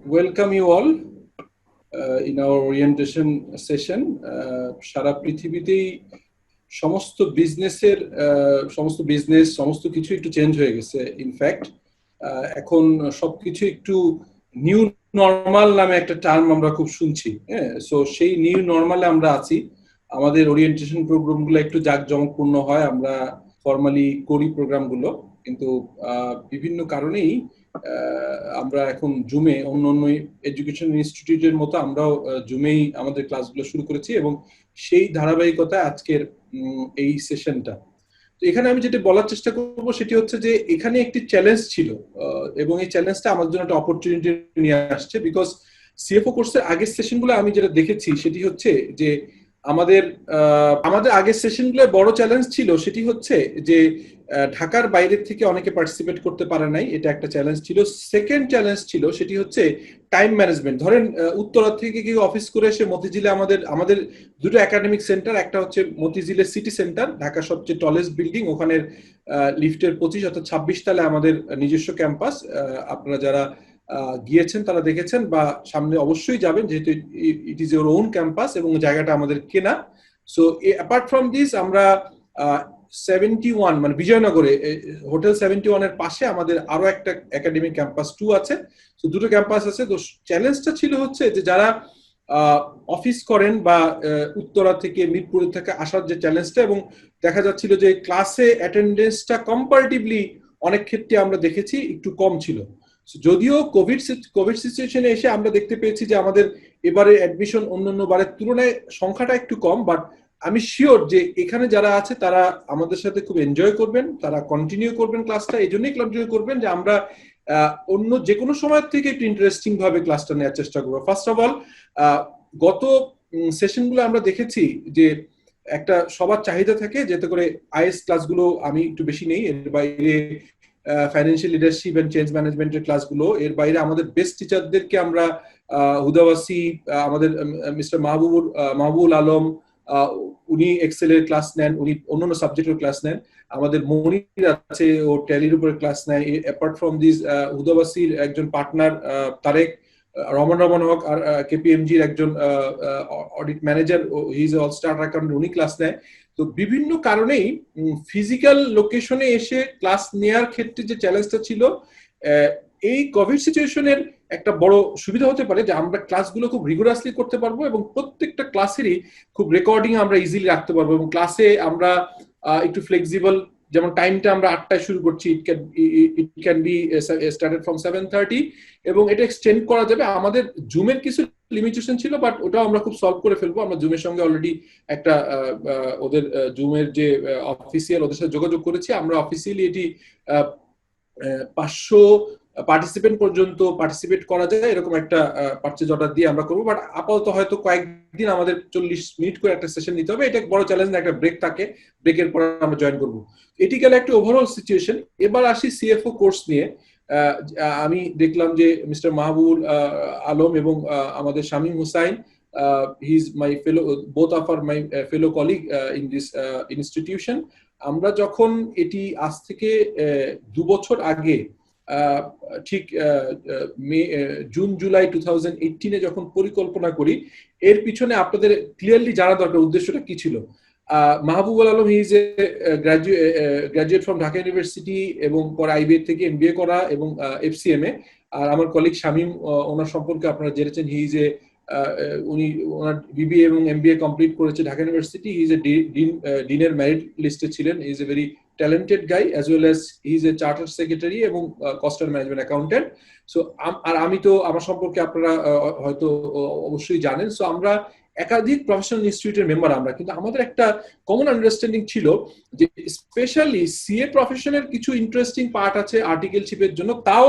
welcome you all in our orientation session. সারা পৃথিবীতেই সমস্ত business সমস্ত কিছু একটু চেঞ্জ হয়ে গেছে। ইনফ্যাক্ট এখন সবকিছু একটু নিউ নরমাল নামে একটা টার্ম আমরা খুব শুনছি। সো সেই নিউ নরমালে আমরা আছি। আমাদের ওরিয়েন্টেশন প্রোগ্রামগুলো একটু জাঁকজমকপূর্ণ হয়, আমরা ফর্মালি করি প্রোগ্রামগুলো, কিন্তু বিভিন্ন কারণেই আমরা এখন জুমে অন্য এডুকেশন ইনস্টিটিউটের মতো আমরাও জুমেই আমাদের ক্লাসগুলো শুরু করেছি এবং সেই ধারাবাহিকতায় আজকের এই সেশনটা। তো এখানে আমি যেটা বলার চেষ্টা করব সেটি হচ্ছে যে এখানে একটি চ্যালেঞ্জ ছিল এবং এই চ্যালেঞ্জটা আমার জন্য একটা অপরচুনিটি নিয়ে আসছে। বিকজ সিএফও কোর্সের আগের সেশনগুলো আমি যেটা দেখেছি সেটি হচ্ছে যে আমাদের আগের সেশনগুলো বড় চ্যালেঞ্জ ছিল সেটি হচ্ছে যে ঢাকার বাইরে থেকে অনেকে পার্টিসিপেট করতে পারে নাই, এটা একটা চ্যালেঞ্জ ছিল। সেকেন্ড চ্যালেঞ্জ ছিল সেটি হচ্ছে টাইম ম্যানেজমেন্ট। ধরেন উত্তরা থেকে কেউ অফিস করে এসে মতিঝিলে আমাদের দুটো একাডেমিক সেন্টার, একটা হচ্ছে মতিঝিলের সিটি সেন্টার, ঢাকার সবচেয়ে টলেস্ট বিল্ডিং, ওখানের লিফটের 25 অর্থাৎ 26 তলে আমাদের নিজস্ব ক্যাম্পাস। আপনারা যারা গিয়েছেন তারা দেখেছেন বা সামনে অবশ্যই যাবেন, যেহেতু it is your own campus এবং জায়গাটা আমাদের কেনা। সো অ্যাপার্ট ফ্রম দিস আমরা 71 মানে বিজয়নগরে হোটেল 71 এর পাশে আমাদের আরো একটা একাডেমিক ক্যাম্পাস 2 আছে। তো দুটো ক্যাম্পাস আছে। তো চ্যালেঞ্জটা ছিল হচ্ছে যে যারা অফিস করেন বা উত্তরা থেকে মিরপুর থেকে আসার যে চ্যালেঞ্জটা, এবং দেখা যাচ্ছিল যে ক্লাসে অ্যাটেন্ডেন্সটা কম্পারেটিভলি অনেক ক্ষেত্রে আমরা দেখেছি একটু কম ছিল। যদিও কোভিড সিচুয়েশনে এসে আমরা দেখতে পেয়েছি যে আমাদের এবারে অ্যাডমিশন অন্যান্য বারের তুলনায় সংখ্যাটা একটু কম, বাট আমি শিওর যে এখানে যারা আছে তারা আমাদের সাথে খুব এনজয় করবেন, তারা কন্টিনিউ করবেন ক্লাসটা। এই জন্যই কন্টিনিউ করবেন যে আমরা অন্য যে কোনো সময় থেকে একটু ইন্টারেস্টিং ভাবে ক্লাসটা নেওয়ার চেষ্টা করবো। ফার্স্ট অফ অল, গত সেশনগুলো আমরা দেখেছি যে একটা সবার চাহিদা থাকে যাতে করে আইএস ক্লাসগুলো আমি একটু বেশি নেই, এর বাইরে ফাইন্যান্সিয়াল লিডারশিপ এন্ড চেঞ্জ ম্যানেজমেন্টের ক্লাসগুলো, এর বাইরে আমাদের বেস্ট টিচারদেরকে আমরা হুদাওয়াসি, আমাদের মিস্টার মাহবুবুল আলম, উনি এক্সেলের ক্লাস নেন, উনি অন্যান্য সাবজেক্টের ক্লাস নেন। আমাদের মনির আছে, ও ট্যালির উপরে ক্লাস নেয়। অ্যাপার্ট ফ্রম দিস হুদাওয়াসির একজন পার্টনার তারেক রহমান হক আর কেপিএমজির একজন audit manager, he is all star accountant, উনি ক্লাস নেয়। তো বিভিন্ন কারণেই ফিজিক্যাল লোকেশনে এসে ক্লাস নেওয়ার ক্ষেত্রে যে চ্যালেঞ্জটা ছিল, এই কোভিড সিচুয়েশনের একটা বড় সুবিধা হতে পারে যে আমরা ক্লাসগুলো খুব রিগুলাসলি করতে পারবো এবং প্রত্যেকটা ক্লাসেরই খুব রেকর্ডিং আমরা ইজিলি রাখতে পারবো এবং ক্লাসে আমরা একটু ফ্লেক্সিবল, যেমন টাইমটা আমরা 8টায় শুরু করছি, it can be started from 7:30 এবং এটা এক্সটেন্ড করা যাবে। আমাদের জুমের কিছু লিমিটেশন ছিল, বাট ওটাও আমরা খুব সলভ করে ফেলবো। আমরা জুমের সঙ্গে অলরেডি একটা ওদের জুমের যে অফিসিয়াল, ওদের সাথে যোগাযোগ করেছি। আমরা অফিসিয়ালি এটি 500 পার্টিসিপেন্ট পর্যন্ত পার্টিসিপেট করা যায় এরকম একটা পারচেজ অর্ডার দিয়ে আমরা করবো। বাট আপাতত হয়তো কয়েকদিন আমাদের 40 মিনিট করে একটা সেশন নিতে হবে। এটা বড় চ্যালেঞ্জ না, একটা ব্রেক থাকে, ব্রেকের পর আমরা জয়েন করবো। এটি গেল একটা ওভারঅল সিচুয়েশন। এবার আসি সিএফও কোর্স নিয়ে। আমি দেখলাম যে মিস্টার মাহবুবুল আলম এবং আমাদের Shamim Hussain, he is my fellow, both of our my fellow colleague in this institution. আমরা যখন এটি আজ থেকে 2 বছর আগে ঠিক জুন জুলাই 2018 যখন পরিকল্পনা করি, এর পিছনে আপনাদের ক্লিয়ারলি জানা দরকার উদ্দেশ্যটা কি ছিল। মাহবুবুল আলম, হি is A graduate from Dhaka university এবং পরে আইবিএ থেকে এমবিএ করা এবং এফসিএমএ। আর আমার কলিগ শামীম, ওনার সম্পর্কে আপনারা জেনেছেন, হি ইজ এ উনি ওনার বিবিএ এবং এমবিএ কমপ্লিট করেছে Dhaka university. He is a ডিনের মেরিট লিস্টে ছিলেন। He is a very talented guy as well as he is a chartered secretary এবং cost and management accountant. So আর আমি তো আমার সম্পর্কে আপনারা হয়তো অবশ্যই জানেন। সো আমরা একাধিক প্রফেশনাল ইনস্টিটিউটের মেম্বার আমরা, কিন্তু আমাদের একটা কমন আন্ডারস্ট্যান্ডিং ছিল যে স্পেশালি সিএ প্রফেশনের কিছু ইন্টারেস্টিং পার্ট আছে আর্টিকেলশিপের জন্য, তাও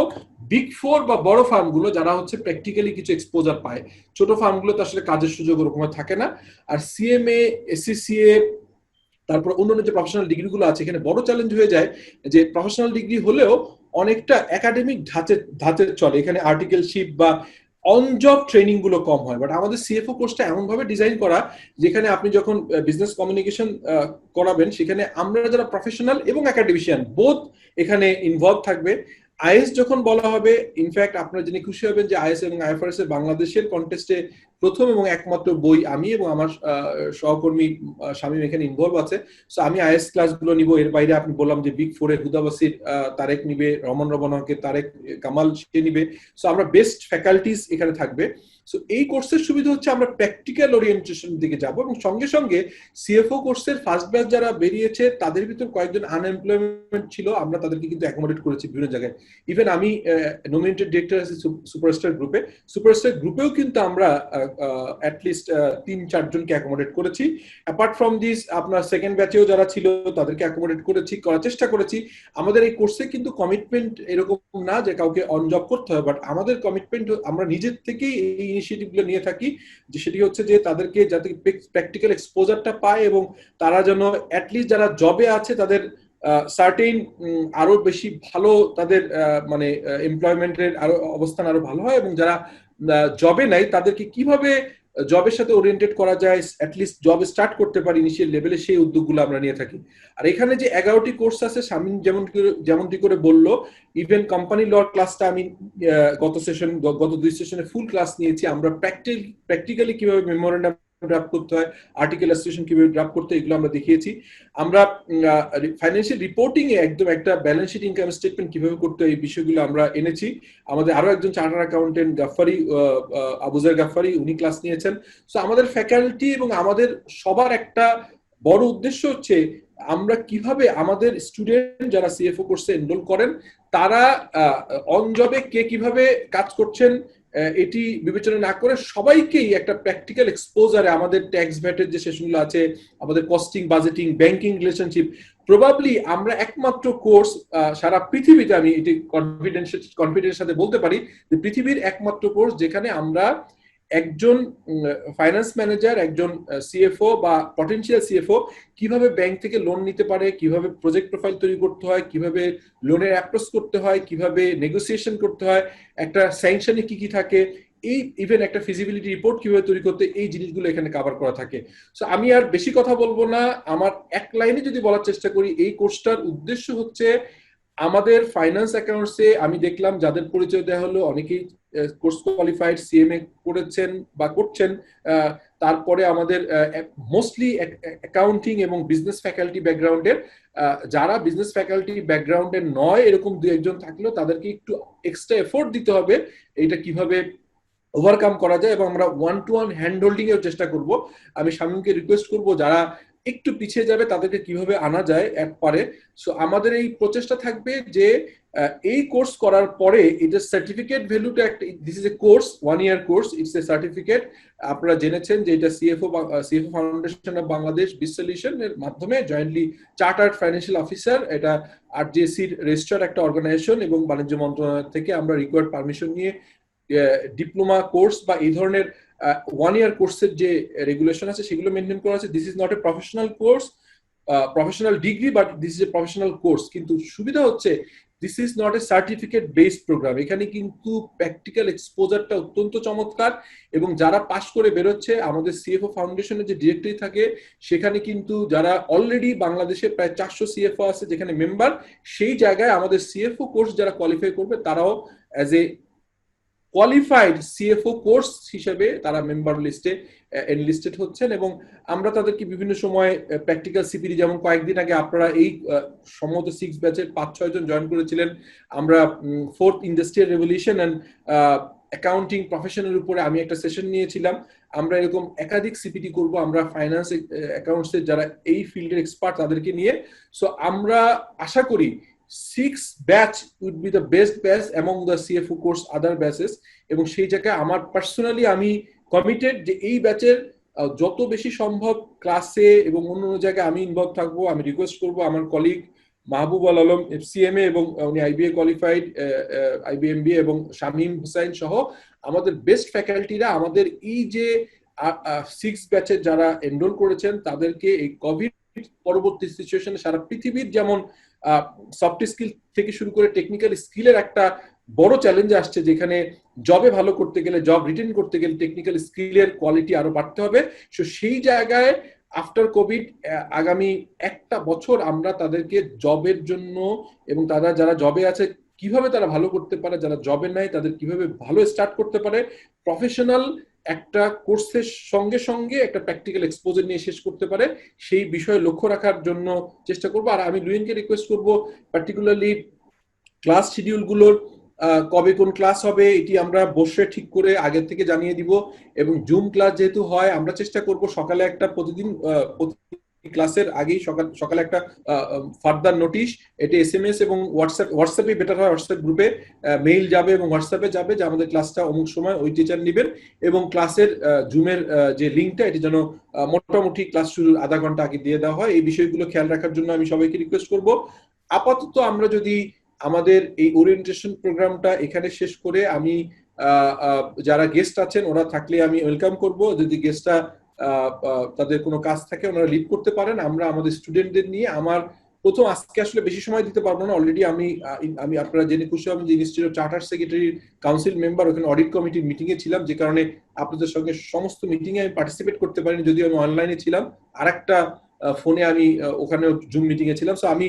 বিগ ফোর বা বড় ফার্মগুলো যারা হচ্ছে প্র্যাকটিক্যালি কিছু এক্সপোজার পায়, ছোট ফার্মগুলোতে আসলে কাজের সুযোগ ওরকম থাকে না। আর সিএমএ, এসসিসিএ, তারপর অন্যান্য যে প্রফেশনাল ডিগ্রিগুলো আছে, এখানে বড় চ্যালেঞ্জ হয়ে যায় যে প্রফেশনাল ডিগ্রি হলেও অনেকটা একাডেমিক ধাঁচের চলে, এখানে আর্টিকেলশিপ বা অন জব ট্রেনিং গুলো কম হয়। বাট আমাদের সিএফও কোর্সটা এমন ভাবে ডিজাইন করা যেখানে আপনি যখন বিজনেস কমিউনিকেশন করাবেন, সেখানে আমরা যারা প্রফেশনাল এবং একাডেমিশিয়ান বোথ এখানে ইনভলভ থাকবে। আইএস যখন বলা হবে, ইনফ্যাক্ট আপনারা জেনে খুশি হবেন যে আইএস এবং আইএফআরএস এর বাংলাদেশের কন্টেস্টে প্রথম এবং একমাত্র বই আমি এবং আমার সহকর্মী শামীম এখানে ইনভলভ আছে। সো আমি আইএস ক্লাসগুলো নিব। এর বাইরে আপনি বললাম যে বিগ ফোরের হুদাবাসির তারেক নিবে, রমন রবনকে তারেক কামাল সে নিবে। সো আমরা বেস্ট ফ্যাকাল্টিজ এখানে থাকবে। সো এই কোর্সের সুবিধা হচ্ছে আমরা প্র্যাকটিক্যাল ওরিয়েন্টেশন দিকে যাব, এবং সঙ্গে সঙ্গে সিএফও কোর্সের ফার্স্ট ব্যাচ যারা বেরিয়েছে তাদের ভিতর কয়েকজন আনএমপ্লয়মেন্ট ছিল, আমরা তাদেরকে কিন্তু অ্যাকোমোডেট করেছি বিভিন্ন জায়গায়। ইভেন আমি নমিনেটেড ডিরেক্টর আছি সুপারস্টার গ্রুপে, সুপারস্টার গ্রুপেও কিন্তু আমরা অ্যাটলিস্ট ৩-৪ জনকে অ্যাকোমোডেট করেছি। অ্যাপার্ট ফ্রম দিস আপনার সেকেন্ড ব্যাচেও যারা ছিল তাদেরকে অ্যাকোমোডেট করেছি, করার চেষ্টা করেছি। আমাদের এই কোর্সে কিন্তু কমিটমেন্ট এরকম না যে কাউকে অন জব করতে হবে, বাট আমাদের কমিটমেন্ট আমরা নিজের থেকেই এই ইনিশিয়েটিভগুলো নিয়ে থাকি, যে সেটি হচ্ছে যে তাদেরকে যাতে প্র্যাকটিক্যাল এক্সপোজারটা পায় এবং তারা যেন অ্যাটলিস্ট যারা জবে আছে তাদের সার্টেইন আরো বেশি ভালো তাদের মানে এমপ্লয়মেন্টের আরো অবস্থান আরো ভালো হয়, এবং যারা জবে নাই তাদেরকে কিভাবে জবের সাথে ওরিয়েন্টেড করা যায়, অ্যাটলিস্ট জব স্টার্ট করতে পারি ইনিশিয়াল লেভেলে, সেই উদ্যোগগুলো আমরা নিয়ে থাকি। আর এখানে যে 11টি কোর্স আছে শামীম যেমনটি করে বললো, ইভেন কোম্পানি ল ক্লাসটা আমি গত 2 সেশনে ফুল ক্লাস নিয়েছি। আমরা প্র্যাকটিক্যালি কিভাবে মেমোরেন্ডাম ড্রাফট করতে হয়, আর্টিকেল অ্যাসোসিয়েশন কিভাবে ড্রাফট করতে, এগুলো আমরা দেখিয়েছি। আমরা ফাইন্যান্সিয়াল রিপোর্টিং এ একদম একটা ব্যালেন্স শিট ইনকাম স্টেটমেন্ট কিভাবে করতে হয় এই বিষয়গুলো আমরা এনেছি। আমাদের আরো একজন চার্টার অ্যাকাউন্টেন্ট গাফফারি, আবুজার গাফফারি, উনি ক্লাস নিয়েছেন। সো আমাদের ফ্যাকাল্টি এবং আমাদের সবার একটা বড় উদ্দেশ্য হচ্ছে আমরা কিভাবে আমাদের স্টুডেন্ট যারা সিএফও কোর্সে এনরোল করেন তারা অন জবে কে কিভাবে কাজ করছেন এটি বিবেচনা না করে সবাইকেই একটা প্র্যাকটিক্যাল এক্সপোজারে আমাদের ট্যাক্স ভ্যাটের যে সেশনগুলো আছে, আমাদের costing, budgeting, banking relationship, probably আমরা একমাত্র কোর্স সারা পৃথিবীতে, আমি এটি কনফিডেন্সের সাথে বলতে পারি যে পৃথিবীর একমাত্র কোর্স যেখানে আমরা একজন ফাইন্যান্স ম্যানেজার, একজন সিএফও বা পটেনশিয়াল সিএফও কিভাবে ব্যাংক থেকে লোন নিতে পারে, কিভাবে প্রজেক্ট প্রোফাইল তৈরি করতে হয়, কিভাবে লোনের অ্যাপ্রোচ করতে হয়, কিভাবে নেগোসিয়েশন করতে হয়, একটা স্যাংশনে কি কি থাকে, এই ইভেন একটা ফিজিবিলিটি রিপোর্ট কিভাবে তৈরি করতে, এই জিনিসগুলো এখানে কভার করা থাকে। সো আমি আর বেশি কথা বলবো না, আমার এক লাইনে যদি বলার চেষ্টা করি, এই কোর্সটার উদ্দেশ্য হচ্ছে আমাদের ফাইন্যান্স অ্যাকাউন্টসে আমি দেখলাম যাদের পরিচয় দেওয়া হলো অনেকেই কোর্স কোয়ালিফাইড, সিএমএ করেছেন বা করছেন, তারপরে আমাদের মোস্টলি অ্যাকাউন্টিং এবং বিজনেস ফ্যাকাল্টি ব্যাকগ্রাউন্ডের, যারা বিজনেস ফ্যাকাল্টি ব্যাকগ্রাউন্ডের নয় এরকম 2-1 জন থাকলেও তাদেরকে একটু এক্সট্রা এফোর্ট দিতে হবে এটা কিভাবে ওভারকাম করা যায়, এবং আমরা 1-to-1 হ্যান্ড হোল্ডিং এর চেষ্টা করব। আমি শামীমকে রিকোয়েস্ট করব যারা একটু পিছিয়ে যাবে তাদেরকে কিভাবে আনা যায় একবারে। সো আমাদের এই প্রচেষ্টা থাকবে যে এই কোর্স করার পরে এটা সার্টিফিকেট ভ্যালুটা একটা, this is A course, 1 year course, it's A certificate. আপনারা জেনেছেন যে এটা সিএফও ফাউন্ডেশন অফ বাংলাদেশ বিজ সলিউশন এর মাধ্যমে জয়েন্টলি চার্টার্ড ফাইন্যান্সিয়াল অফিসার, এটা আরজেসির রেজিস্টার্ড একটা অর্গানাইজেশন, এবং বাণিজ্য মন্ত্রণালয় থেকে আমরা রিকোয়ার্ড পারমিশন নিয়ে ডিপ্লোমা কোর্স বা এই ধরনের 1 year কোর্সের যে রেগুলেশন আছে সেগুলো মেনটেন করা আছে। This is not a professional course, professional degree, but this is a professional course. কিন্তু সুবিধা হচ্ছে this is not a certificate based program, এখানে কিন্তু প্র্যাকটিক্যাল এক্সপোজারটা অত্যন্ত চমৎকার, এবং যারা পাশ করে বেরোচ্ছে আমাদের সিএফও ফাউন্ডেশনের যে ডিরেক্টরি থাকে সেখানে কিন্তু যারা অলরেডি বাংলাদেশে প্রায় 400 সিএফও আছে যেখানে মেম্বার, সেই জায়গায় আমাদের সিএফও কোর্স যারা কোয়ালিফাই করবে তারাও as a qualified CFO course হিসেবে তারা মেম্বার লিস্টে এনলিস্টেড হচ্ছেন, এবং আমরা তাদেরকে বিভিন্ন সময় প্র্যাকটিক্যাল সিপিডি, যেমন কয়েকদিন আগে আপনারা এই সম্ভবত 6 ব্যাচের 5-6 জন জয়েন করেছিলেন, আমরা 4th industrial revolution and accounting প্রফেশনের উপরে আমি একটা সেশন নিয়েছিলাম। আমরা এরকম একাধিক সিপিটি করব আমরা ফাইন্যান্স অ্যাকাউন্টসের যারা এই ফিল্ডের এক্সপার্ট তাদেরকে নিয়ে। সো আমরা আশা করি 6 batch weed B the best batch among the CFO course other batches, এবং সেই জায়গায় আমার পার্সোনালি আমি কমিটেড যে এই ব্যাচের যত বেশি সম্ভব ক্লাসে এবং অন্য জায়গায় আমি ইনভলভ থাকবো। আমি রিকোয়েস্ট করবো আমার কলিগ মাহবুব আল আলম এফসিএমএ এবং উনি আইবিএ কোয়ালিফাইড, আইবিএমবিএ, এবং শামীম হুসাইন সহ আমাদের বেস্ট ফ্যাকাল্টিরা আমাদের এই যে 6 ব্যাচের যারা এনরোল করেছেন তাদেরকে এই কোভিড পরবর্তী সিচুয়েশনে সারা পৃথিবীর যেমন সফট স্কিল থেকে শুরু করে টেকনিক্যাল স্কিলের একটা বড় চ্যালেঞ্জ আসছে, যেখানে জবে ভালো করতে গেলে, জব রিটেন করতে গেলে টেকনিক্যাল স্কিলের কোয়ালিটি আরো বাড়তে হবে। সো সেই জায়গায় আফটার কোভিড আগামী 1টা বছর আমরা তাদেরকে জবের জন্য এবং তারা যারা জবে আছে কিভাবে তারা ভালো করতে পারে, যারা জবে নাই তাদের কিভাবে ভালো স্টার্ট করতে পারে, প্রফেশনাল একটা কোর্সের সঙ্গে সঙ্গে একটা প্র্যাকটিক্যাল এক্সপোজার নিয়ে শেষ করতে পারে, সেই বিষয়ে লক্ষ্য রাখার জন্য চেষ্টা করব। আর আমি লুইনকে রিকোয়েস্ট করব পার্টিকুলারলি ক্লাস শিডিউলগুলোর কবে কোন ক্লাস হবে এটি আমরা বসে ঠিক করে আগে থেকে জানিয়ে দিব, এবং জুম ক্লাস যেহেতু হয় আমরা চেষ্টা করব সকালে একটা প্রতিদিন ক্লাসের আগেই সকালে একটা ফার্দার নোটিশ, এটি এসএমএস এবং হোয়াটসঅ্যাপে বেটার হয়, হোয়াটসঅ্যাপ গ্রুপে মেইল যাবে এবং হোয়াটসঅ্যাপে যাবে যে আমাদের ক্লাসটা অমুক সময় ওই টিচার নেবেন, এবং ক্লাসের জুমের যে লিঙ্কটা এটি যেন মোটামুটি ক্লাস শুরুর আধা ঘন্টা আগে দিয়ে দেওয়া হয়। এই বিষয়গুলো খেয়াল রাখার জন্য আমি সবাইকে রিকোয়েস্ট করব। আপাতত আমরা যদি আমাদের এই ওরিয়েন্টেশন প্রোগ্রামটা এখানে শেষ করে, আমি যারা গেস্ট আছেন ওরা থাকলে আমি ওয়েলকাম করব, যদি গেস্টরা তাদের কোনো কাজ থাকে ওনারা লিড করতে পারেন, আমরা আমাদের স্টুডেন্টদের নিয়ে আমার প্রথম আজকে আসলে বেশি সময় দিতে পারবো না, অলরেডি আমি আপনারা জেনে খুশি হবেন যে institute of charter secretary council member, ওখানে অডিট কমিটির মিটিং এ ছিলাম, যে কারণে আপনাদের সঙ্গে সমস্ত মিটিং এ আমি পার্টিসিপেট করতে পারিনি, যদিও আমি অনলাইনে ছিলাম, আরেকটা ফোনে আমি ওখানে জুম মিটিং এ ছিলাম। সো আমি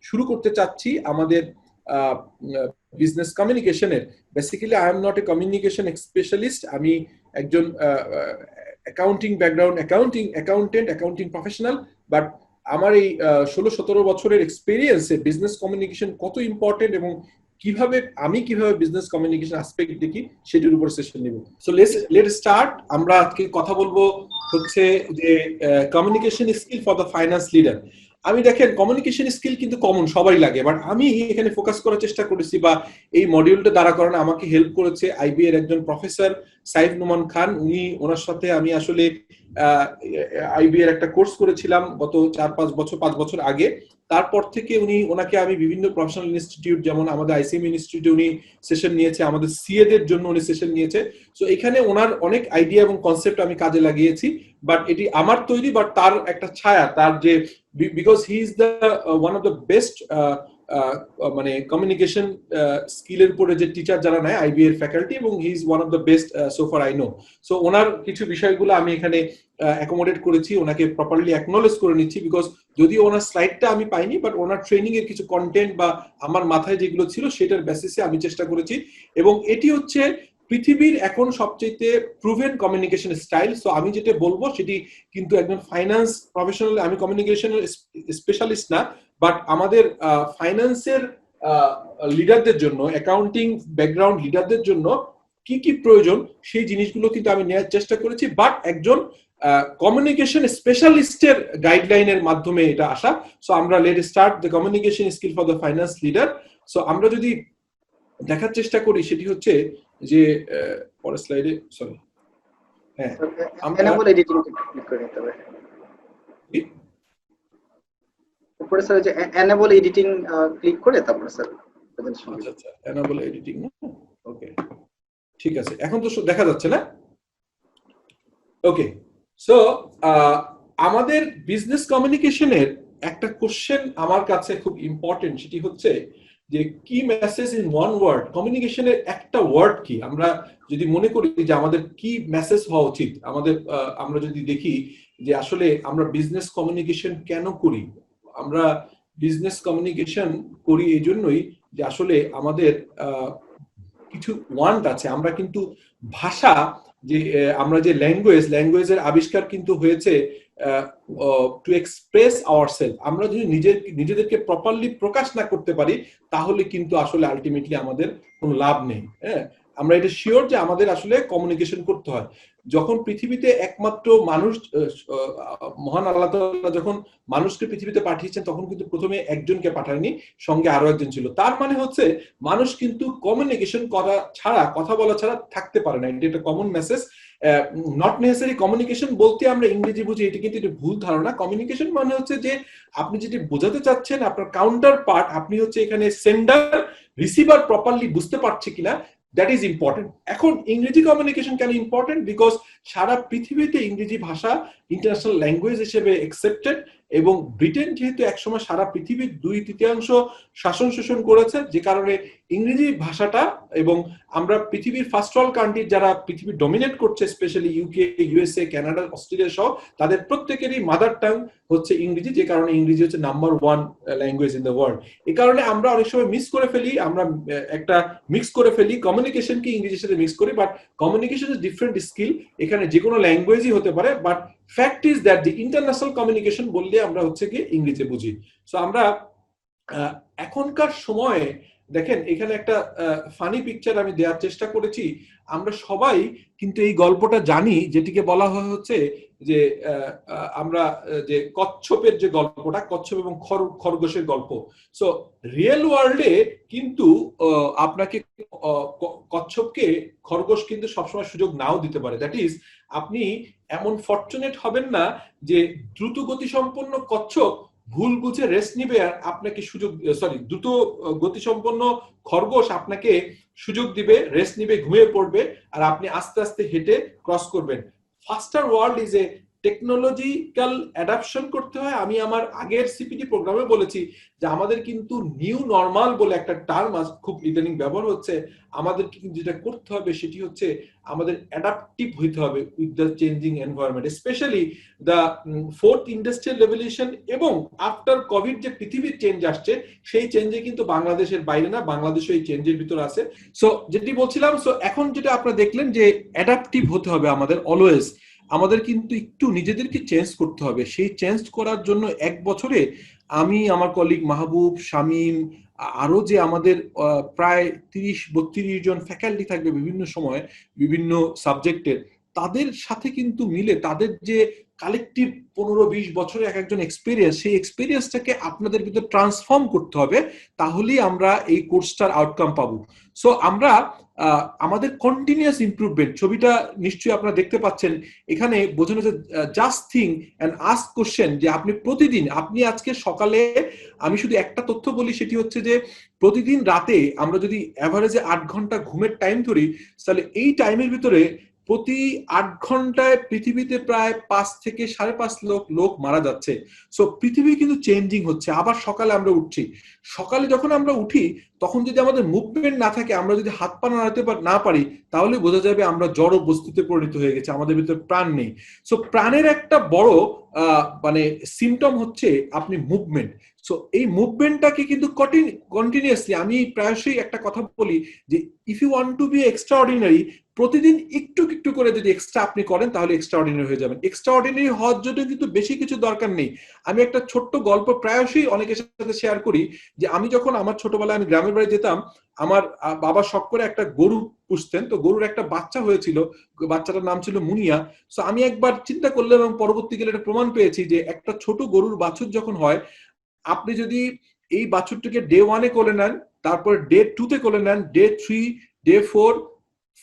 শুরু করতে চাচ্ছি আমাদের বিজনেস কমিউনিকেশনের। Basically I am not a communication specialist, আমি একজন accounting background, accounting professional, but আমার এই 16-17 বছরের এক্সপিরিয়েন্সে বিজনেস কমিউনিকেশন কত ইম্পর্টেন্ট এবং কিভাবে বিজনেস কমিউনিকেশন অ্যাসপেক্ট দেখি সেটির উপর সেশন নিব। So let's start. আমরা আজকে কথা বলবো হচ্ছে যে communication skill for the finance leader. আমি দেখেন কমিউনিকেশন স্কিল কিন্তু কমন সবারই লাগে, বাট আমি এখানে ফোকাস করার চেষ্টা করেছি, বা এই মডিউলটা দ্বারা করানো আমাকে হেল্প করেছে আইবি এর একজন প্রফেসর সাইফ নোমান খান। ওনার সাথে আমি আসলে আইবি এর একটা কোর্স করেছিলাম গত 5 বছর আগে। তারপর থেকে ওনাকে আমি বিভিন্ন প্রফেশনাল ইনস্টিটিউট, যেমন আমাদের আইসিএম ইনস্টিটিউটে উনি সেশন নিয়েছে, আমাদের সিএ দের জন্য উনি সেশন নিয়েছে। সো এখানে ওনার অনেক আইডিয়া এবং কনসেপ্ট আমি কাজে লাগিয়েছি, বাট এটি আমার তৈরি, বাট তার একটা ছায়া, তার যে because he is the one of the best মানে কমিউনিকেশন স্কিলের উপরে যে টিচার যারা নেয় আইবি এর ফ্যাকাল্টি, এবং he is one of the best so far I know. So ওনার কিছু বিষয়গুলো আমি এখানে অ্যাকোমোডেট করেছি, ওনাকে প্রপারলি অ্যাকনোলেজ করে নিচ্ছি, বিকজ যদিও ওনার স্লাইডটা আমি পাইনি, বাট ওনার ট্রেনিং এর কিছু কন্টেন্ট বা আমার মাথায় যেগুলো ছিল সেটার বেসিসে আমি চেষ্টা করেছি, এবং এটি হচ্ছে পৃথিবীর এখন সবচেয়ে প্রুভেন কমিউনিকেশন স্টাইল। সো আমি যেটা বলবো সেটি কিন্তু একজন ফাইন্যান্স প্রফেশনাল, আমি কমিউনিকেশনের স্পেশালিস্ট না, বাট আমাদের ফাইন্যান্সের লিডারদের জন্য, অ্যাকাউন্টিং ব্যাকগ্রাউন্ড লিডারদের জন্য কি কি প্রয়োজন সেই জিনিসগুলো কিন্তু আমি নেওয়ার চেষ্টা করেছি, বাট একজন কমিউনিকেশন স্পেশালিস্টের গাইডলাইনের মাধ্যমে এটা আসা। সো আমরা let start the communication skill for the finance leader. So আমরা যদি দেখার চেষ্টা করি সেটি হচ্ছে যে পরের স্লাইডে, সরি, হ্যাঁ, এনেবল এডিটিং ক্লিক করে নিতে হবে। উপরে স্যার যে এনেবল এডিটিং ক্লিক করে তারপর স্যার প্রেজেন্টেশন। আচ্ছা, এনেবল এডিটিং, ওকে, ঠিক আছে, এখন তো দেখা যাচ্ছে না? ওকে, সো আমাদের বিজনেস কমিউনিকেশনের একটা কোশ্চেন আমার কাছে খুব ইম্পর্টেন্ট, সেটি হচ্ছে যে কি মেসেজ ইন ওয়ান ওয়ার্ড। কমিউনিকেশনের একটা ওয়ার্ড কি? আমরা যদি মনে করি যে আমাদের কি মেসেজ হওয়া উচিত, আমরা যদি দেখি যে আসলে আমরা বিজনেস কমিউনিকেশন কেন করি, আমরা বিজনেস কমিউনিকেশন করি এই জন্যই যে আসলে আমাদের কিছু ওয়ান্ট আছে। আমরা কিন্তু ভাষা, যে আমরা যে ল্যাঙ্গুয়েজের আবিষ্কার কিন্তু হয়েছে টু এক্সপ্রেস আওয়ারসেলফ। আমরা যদি নিজেদেরকে প্রপারলি প্রকাশ না করতে পারি তাহলে কিন্তু আসলে আলটিমেটলি আমাদের কোনো লাভ নেই। হ্যাঁ, আমরা এটা শিওর যে আমাদের আসলে কমিউনিকেশন করতে হয়। যখন পৃথিবীতে একমাত্র মানুষ, মহান আল্লাহ তাআলা যখন মানুষকে পৃথিবীতে পাঠিয়েছেন তখন কিন্তু প্রথমে একজনকে পাঠায়নি, সঙ্গে আরো একজন ছিল। তার মানে হচ্ছে মানুষ কিন্তু কমিউনিকেশন করা ছাড়া, কথা বলা ছাড়া থাকতে পারে না। এটা একটা common message. Not necessary communication বলতে আমরা ইংরেজি বুঝি, এটা কিন্তু একটা ভুল ধারণা। কমিউনিকেশন মানে হচ্ছে যে আপনি যেটি বোঝাতে চাচ্ছেন, আপনার কাউন্টার পার্ট, আপনি হচ্ছে এখানে সেন্ডার রিসিভার প্রপারলি বুঝতে পারছে কিনা, দ্যাট ইজ ইম্পর্টেন্ট। এখন ইংরেজি কমিউনিকেশন কেন ইম্পর্টেন্ট? বিকজ সারা পৃথিবীতে ইংরেজি ভাষা ইন্টারন্যাশনাল ল্যাঙ্গুয়েজ হিসেবে অ্যাকসেপ্টেড, এবং ব্রিটেন যেহেতু একসময় সারা পৃথিবীর 2/3 শাসন শোষণ করেছে, যে কারণে ইংরেজি ভাষাটা, এবং আমরা পৃথিবীর ফার্স্ট ওয়ার্ল্ড কান্ট্রি যারা পৃথিবী ডমিনেট করছে, specially UK, USA, Canada, Australia সহ, তাদের প্রত্যেকেরই মাদার টাং হচ্ছে ইংরেজি, যে কারণে ইংরেজি হচ্ছে number 1 language in the world. এই কারণে আমরা অনেক সময় মিস করে ফেলি, আমরা একটা মিক্স করে ফেলি কমিউনিকেশনকে ইংরেজির সাথে মিক্স করি, but communication is different skill. এখানে যে কোনো ল্যাঙ্গুয়েজই হতে পারে, but fact is that the international communication বললে আমরা হচ্ছে কি ইংরেজি বুঝি। সো আমরা এখনকার সময়ে দেখেন, এখানে একটা ফানি পিকচার আমি দেওয়ার চেষ্টা করেছি। আমরা সবাই কিন্তু এই গল্পটা জানি, যেটিকে বলা হয় হচ্ছে যে আমরা যে কচ্ছপের যে গল্পটা, কচ্ছপ এবং খরগোশের গল্প। সো রিয়েল ওয়ার্ল্ডে কিন্তু আপনাকে কচ্ছপকে খরগোশ কিন্তু সবসময় সুযোগ নাও দিতে পারে। দ্যাট ইজ, আপনি এমন ফরচুনেট হবেন না যে দ্রুত গতিসম্পন্ন কচ্ছপ ভুল বুঝে রেস্ট নিবে আর আপনাকে সুযোগ, দ্রুত গতিসম্পন্ন খরগোশ আপনাকে সুযোগ দিবে, রেস্ট নিবে, ঘুমিয়ে পড়বে, আর আপনি আস্তে আস্তে হেঁটে ক্রস করবেন। ফাস্টার world is a technological adoption করতে হয়। আমি আমার আগের সিপিটি প্রোগ্রামে বলেছি যে আমাদের কিন্তু নিউ নর্মাল বলে একটা টার্ম খুব ইদানিং ব্যবহার হচ্ছে। আমাদের কিন্তু যেটা করতে হবে সেটি হচ্ছে আমাদের অ্যাডাপটিভ হইতে হবে with the changing environment, specially the fourth industrial revolution এবং আফটার কোভিড যে পৃথিবীর চেঞ্জ আসছে, সেই চেঞ্জে কিন্তু বাংলাদেশের বাইরে না, বাংলাদেশও এই চেঞ্জের ভিতর আছে। সো যেটি বলছিলাম, সো এখন যেটা আপনারা দেখলেন যে অ্যাডাপটিভ হতে হবে আমাদের অলওয়েজ। আমাদের কিন্তু একটু নিজেদেরকে চেঞ্জ করতে হবে। সেই চেঞ্জ করার জন্য 1 বছরে আমি, আমার কলিগ মাহবুব, শামীম, আরো যে আমাদের প্রায় 30-32 জন ফ্যাকাল্টি থাকবে বিভিন্ন সময় বিভিন্ন সাবজেক্টের, তাদের সাথে কিন্তু মিলে তাদের যে কালেকটিভ 15-20 বছরের এক একজন এক্সপিরিয়েন্স, সেই এক্সপিরিয়েন্সটাকে আপনাদের ভিতরে ট্রান্সফর্ম করতে হবে, তাহলেই আমরা এই কোর্সটার আউটকাম পাবো। সো আমরা আমাদের কন্টিনিউয়াস ইমপ্রুভমেন্ট, ছবিটা নিশ্চয়ই আপনারা দেখতে পাচ্ছেন, এখানে বোঝানো যে just thing and ask question, যে আপনি প্রতিদিন, আপনি আজকে সকালে, আমি শুধু একটা তথ্য বলি, সেটি হচ্ছে যে প্রতিদিন রাতে আমরা যদি অ্যাভারেজে 8 ঘন্টা ঘুমের টাইম ধরি, তাহলে এই টাইমের ভিতরে প্রতি 8 ঘন্টায় পৃথিবীতে প্রায় 5 থেকে 5.5 লোক মারা যাচ্ছে। সো পৃথিবী কিন্তু চেঞ্জিং হচ্ছে। আবার সকালে আমরা উঠছি, সকালে যখন আমরা উঠি তখন যদি আমাদের মুভমেন্ট না থাকে, আমরা যদি হাত পা নাড়াতে না পারি, তাহলে বোঝা যাবে আমরা জড় বস্তুতে পরিণত হয়ে গেছে, আমাদের ভিতরে প্রাণ নেই। সো প্রাণের একটা বড় মানে সিমটম হচ্ছে আপনি মুভমেন্ট। সো এই মুভমেন্টটাকে কিন্তু কন্টিনিউয়াসলি, আমি প্রায়শই একটা কথা বলি যে if you want to be extraordinary, প্রতিদিন একটু একটু করে যদি এক্সট্রা আপনি করেন, তাহলে এক্সট্রাঅর্ডিনারি হয়ে যাবেন। এক্সট্রাঅর্ডিনারি হওয়ার জন্য কিন্তু বেশি কিছু দরকার নেই। আমি একটা ছোট্ট গল্প প্রায়শই অনেকের সাথে শেয়ার করি, যে আমি যখন আমার ছোটবেলায় আমি গ্রামের বাড়ি যেতাম, আমার বাবা শখ করে একটা গরু পুষতেন, তো গরুর একটা বাচ্চা হয়েছিল, বাচ্চাটার নাম ছিল মুনিয়া। সো আমি একবার চিন্তা করলাম এবং পরবর্তীকালে এটা প্রমাণ পেয়েছি যে একটা ছোট গরুর বাছুর যখন হয়, আপনি যদি এই বাছুরটিকে ডে 1-এ কোলে নেন, তারপর ডে 2-তে কোলে নেন, day 3, day 4,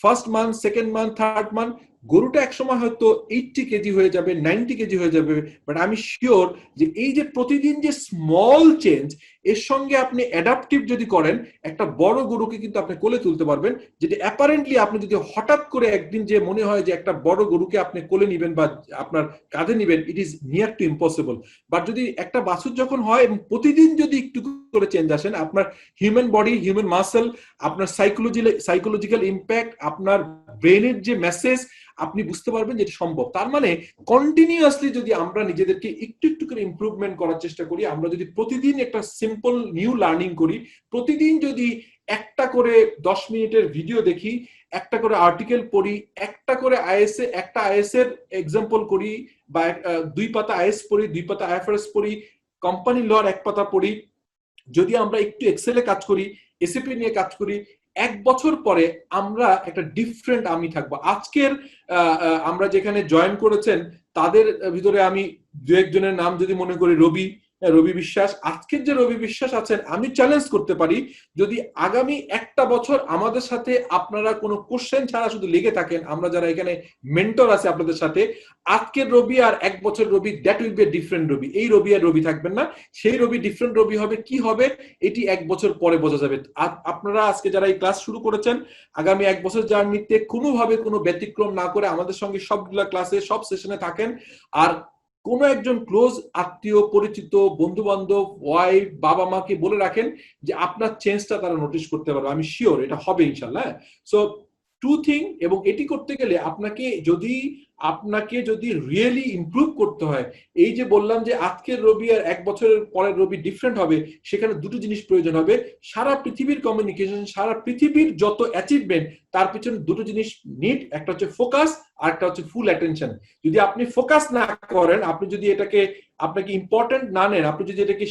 first month, second month, third month, গরুটা একসময় হয়তো 80 কেজি হয়ে যাবে, 90 কেজি হয়ে যাবে। বাট আমি শিওর যে এই যে প্রতিদিন যে স্মল চেঞ্জ, এর সঙ্গে আপনি অ্যাডাপটিভ যদি করেন, একটা বড় গরুকে কিন্তু আপনি কোলে তুলতে পারবেন। যেটা অ্যাপারেন্টলি আপনি যদি হঠাৎ করে একদিন যে মনে হয় যে একটা বড় গরুকে আপনি কোলে নিবেন বা আপনার কাঁধে নিবেন, it is near to impossible. But যদি একটা বাছুর যখন হয় এবং প্রতিদিন যদি একটু করে চেঞ্জ আসেন, আপনার হিউম্যান বডি, হিউম্যান মাসেল, আপনার সাইকোলজিক্যাল ইম্প্যাক্ট, আপনার ব্রেনের যে মেসেজ, আপনি বুঝতে পারবেন যে এটা সম্ভব। তার মানে কন্টিনিউয়াসলি যদি আমরা নিজেদেরকে একটু একটু করে ইমপ্রুভমেন্ট করার চেষ্টা করি, আমরা যদি প্রতিদিন একটা সিম্পল নিউ লার্নিং করি, প্রতিদিন যদি একটা করে 10 মিনিটের ভিডিও দেখি, একটা করে আর্টিকেল পড়ি, একটা করে একটা আইএস এর এক্সাম্পল করি, বা 2 পাতা আইএস পড়ি, 2 পাতা আইএফআরএস পড়ি, কোম্পানি লর 1 পাতা পড়ি, যদি আমরা একটু এক্সেলে কাজ করি, এসিপি নিয়ে কাজ করি, 1 বছর পরে আমরা একটা ডিফারেন্ট আমি থাকবো। আজকের আমরা যেখানে জয়েন করেছেন তাদের ভিতরে আমি 2-1 জনের নাম যদি মনে করি, রবি বিশ্বাস, আজকের যে রবি বিশ্বাস আছেন, আমি চ্যালেঞ্জ করতে পারি, যদি আগামী 1টা বছর আমাদের সাথে আপনারা কোনো কোশ্চেন ছাড়া শুধু লেগে থাকেন, আমরা যারা এখানে মেন্টর আছে আপনাদের সাথে, আজকের রবি আর 1 বছর রবি, দ্যাট উইল বি ডিফারেন্ট রবি। এই রবি আর রবি থাকবেন না, সেই রবি ডিফারেন্ট রবি হবে। কি হবে এটি 1 বছর পরে বোঝা যাবে। আপনারা আজকে যারা এই ক্লাস শুরু করেছেন, আগামী 1 বছর জার্নিতে কোনোভাবে কোনো ব্যতিক্রম না করে আমাদের সঙ্গে সবগুলা ক্লাসে, সব সেশনে থাকেন। আর কোনো একজন ক্লোজ আত্মীয় পরিচিত বন্ধু বান্ধব ওয়াইফ বাবা মাকে বলে রাখেন যে আপনার চেঞ্জটা তারা নোটিস করতে পারবে, আমি শিওর এটা হবে ইনশাল্লাহ। সো টু থিং, এবং এটি করতে গেলে আপনাকে যদি রিয়েলি ইমপ্রুভ করতে হয়, এই যে বললাম যে আজকের রবি আর এক বছরের পরের রবি ডিফারেন্ট হবে, সেখানে দুটো জিনিস প্রয়োজন হবে। সারা পৃথিবীর কমিউনিকেশন, সারা পৃথিবীর যত অ্যাচিভমেন্ট, তার পিছনে দুটো জিনিস নিড, একটা হচ্ছে ফোকাস আর একটা হচ্ছে ফুল অ্যাটেনশন। যদি আপনি ফোকাস না করেন, আপনি যদি আপনাকে ইম্পর্টেন্ট না নেন, আপনি যদি এটাকে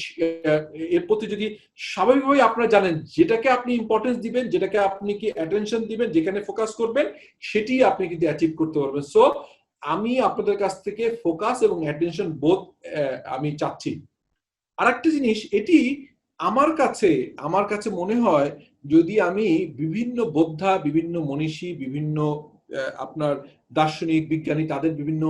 এর প্রতি যদি স্বাভাবিকভাবে আপনারা জানেন যেটাকে আপনি ইম্পর্টেন্স দিবেন, যেটাকে আপনি কি অ্যাটেনশন দিবেন, যেখানে ফোকাস করবেন, সেটি আপনি কিন্তু অ্যাচিভ করতে পারবেন। সো আমি আপনাদের কাছ থেকে ফোকাস এবং অ্যাটেনশন বোধ আমি চাচ্ছি। আরেকটা জিনিস, এটি আমার কাছে মনে হয়, যদি আমি বিভিন্ন বোদ্ধা, বিভিন্ন মনীষী, বিভিন্ন আপনার দার্শনিক বিজ্ঞানী, তাদের বিভিন্ন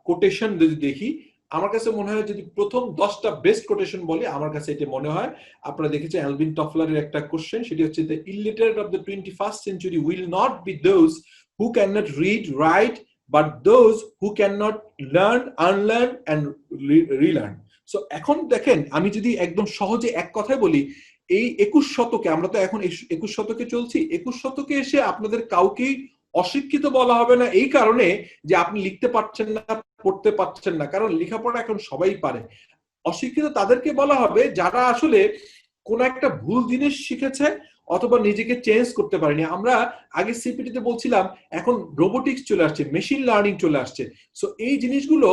কোটেশন যদি দেখি, আমার কাছে মনে হয় যদি প্রথম 10টা বেস্ট কোটেশন বলি, আমার কাছে এটা মনে হয়, আপনারা দেখেছেন অ্যালভিন টফলারের একটা কোশ্চেন, সেটি হচ্ছে the illiterate of the 21st century will not be those who cannot read, write, but those who cannot learn, unlearn and relearn. So এখন দেখেন, আমি যদি একদম সহজে এক কথায় বলি, এই 21 শতকে, আমরা তো এখন 21 শতকে চলছি, 21 শতকে এসে আপনাদের কাউকেই অশিক্ষিত বলা হবে না, এই কারণে যে আপনি লিখতে পারছেন না, পড়তে পারছেন না, কারণ লেখাপড়া এখন সবাই পারে। অশিক্ষিত তাদেরকে বলা হবে যারা আসলে কোন একটা ভুল জিনিস শিখেছে অথবা নিজেকে চেঞ্জ করতে পারেনি। আমরা আগে সিপিটিতে বলছিলাম, এখন রোবোটিক্স চলে আসছে, মেশিন লার্নিং চলে আসছে। সো এই জিনিসগুলো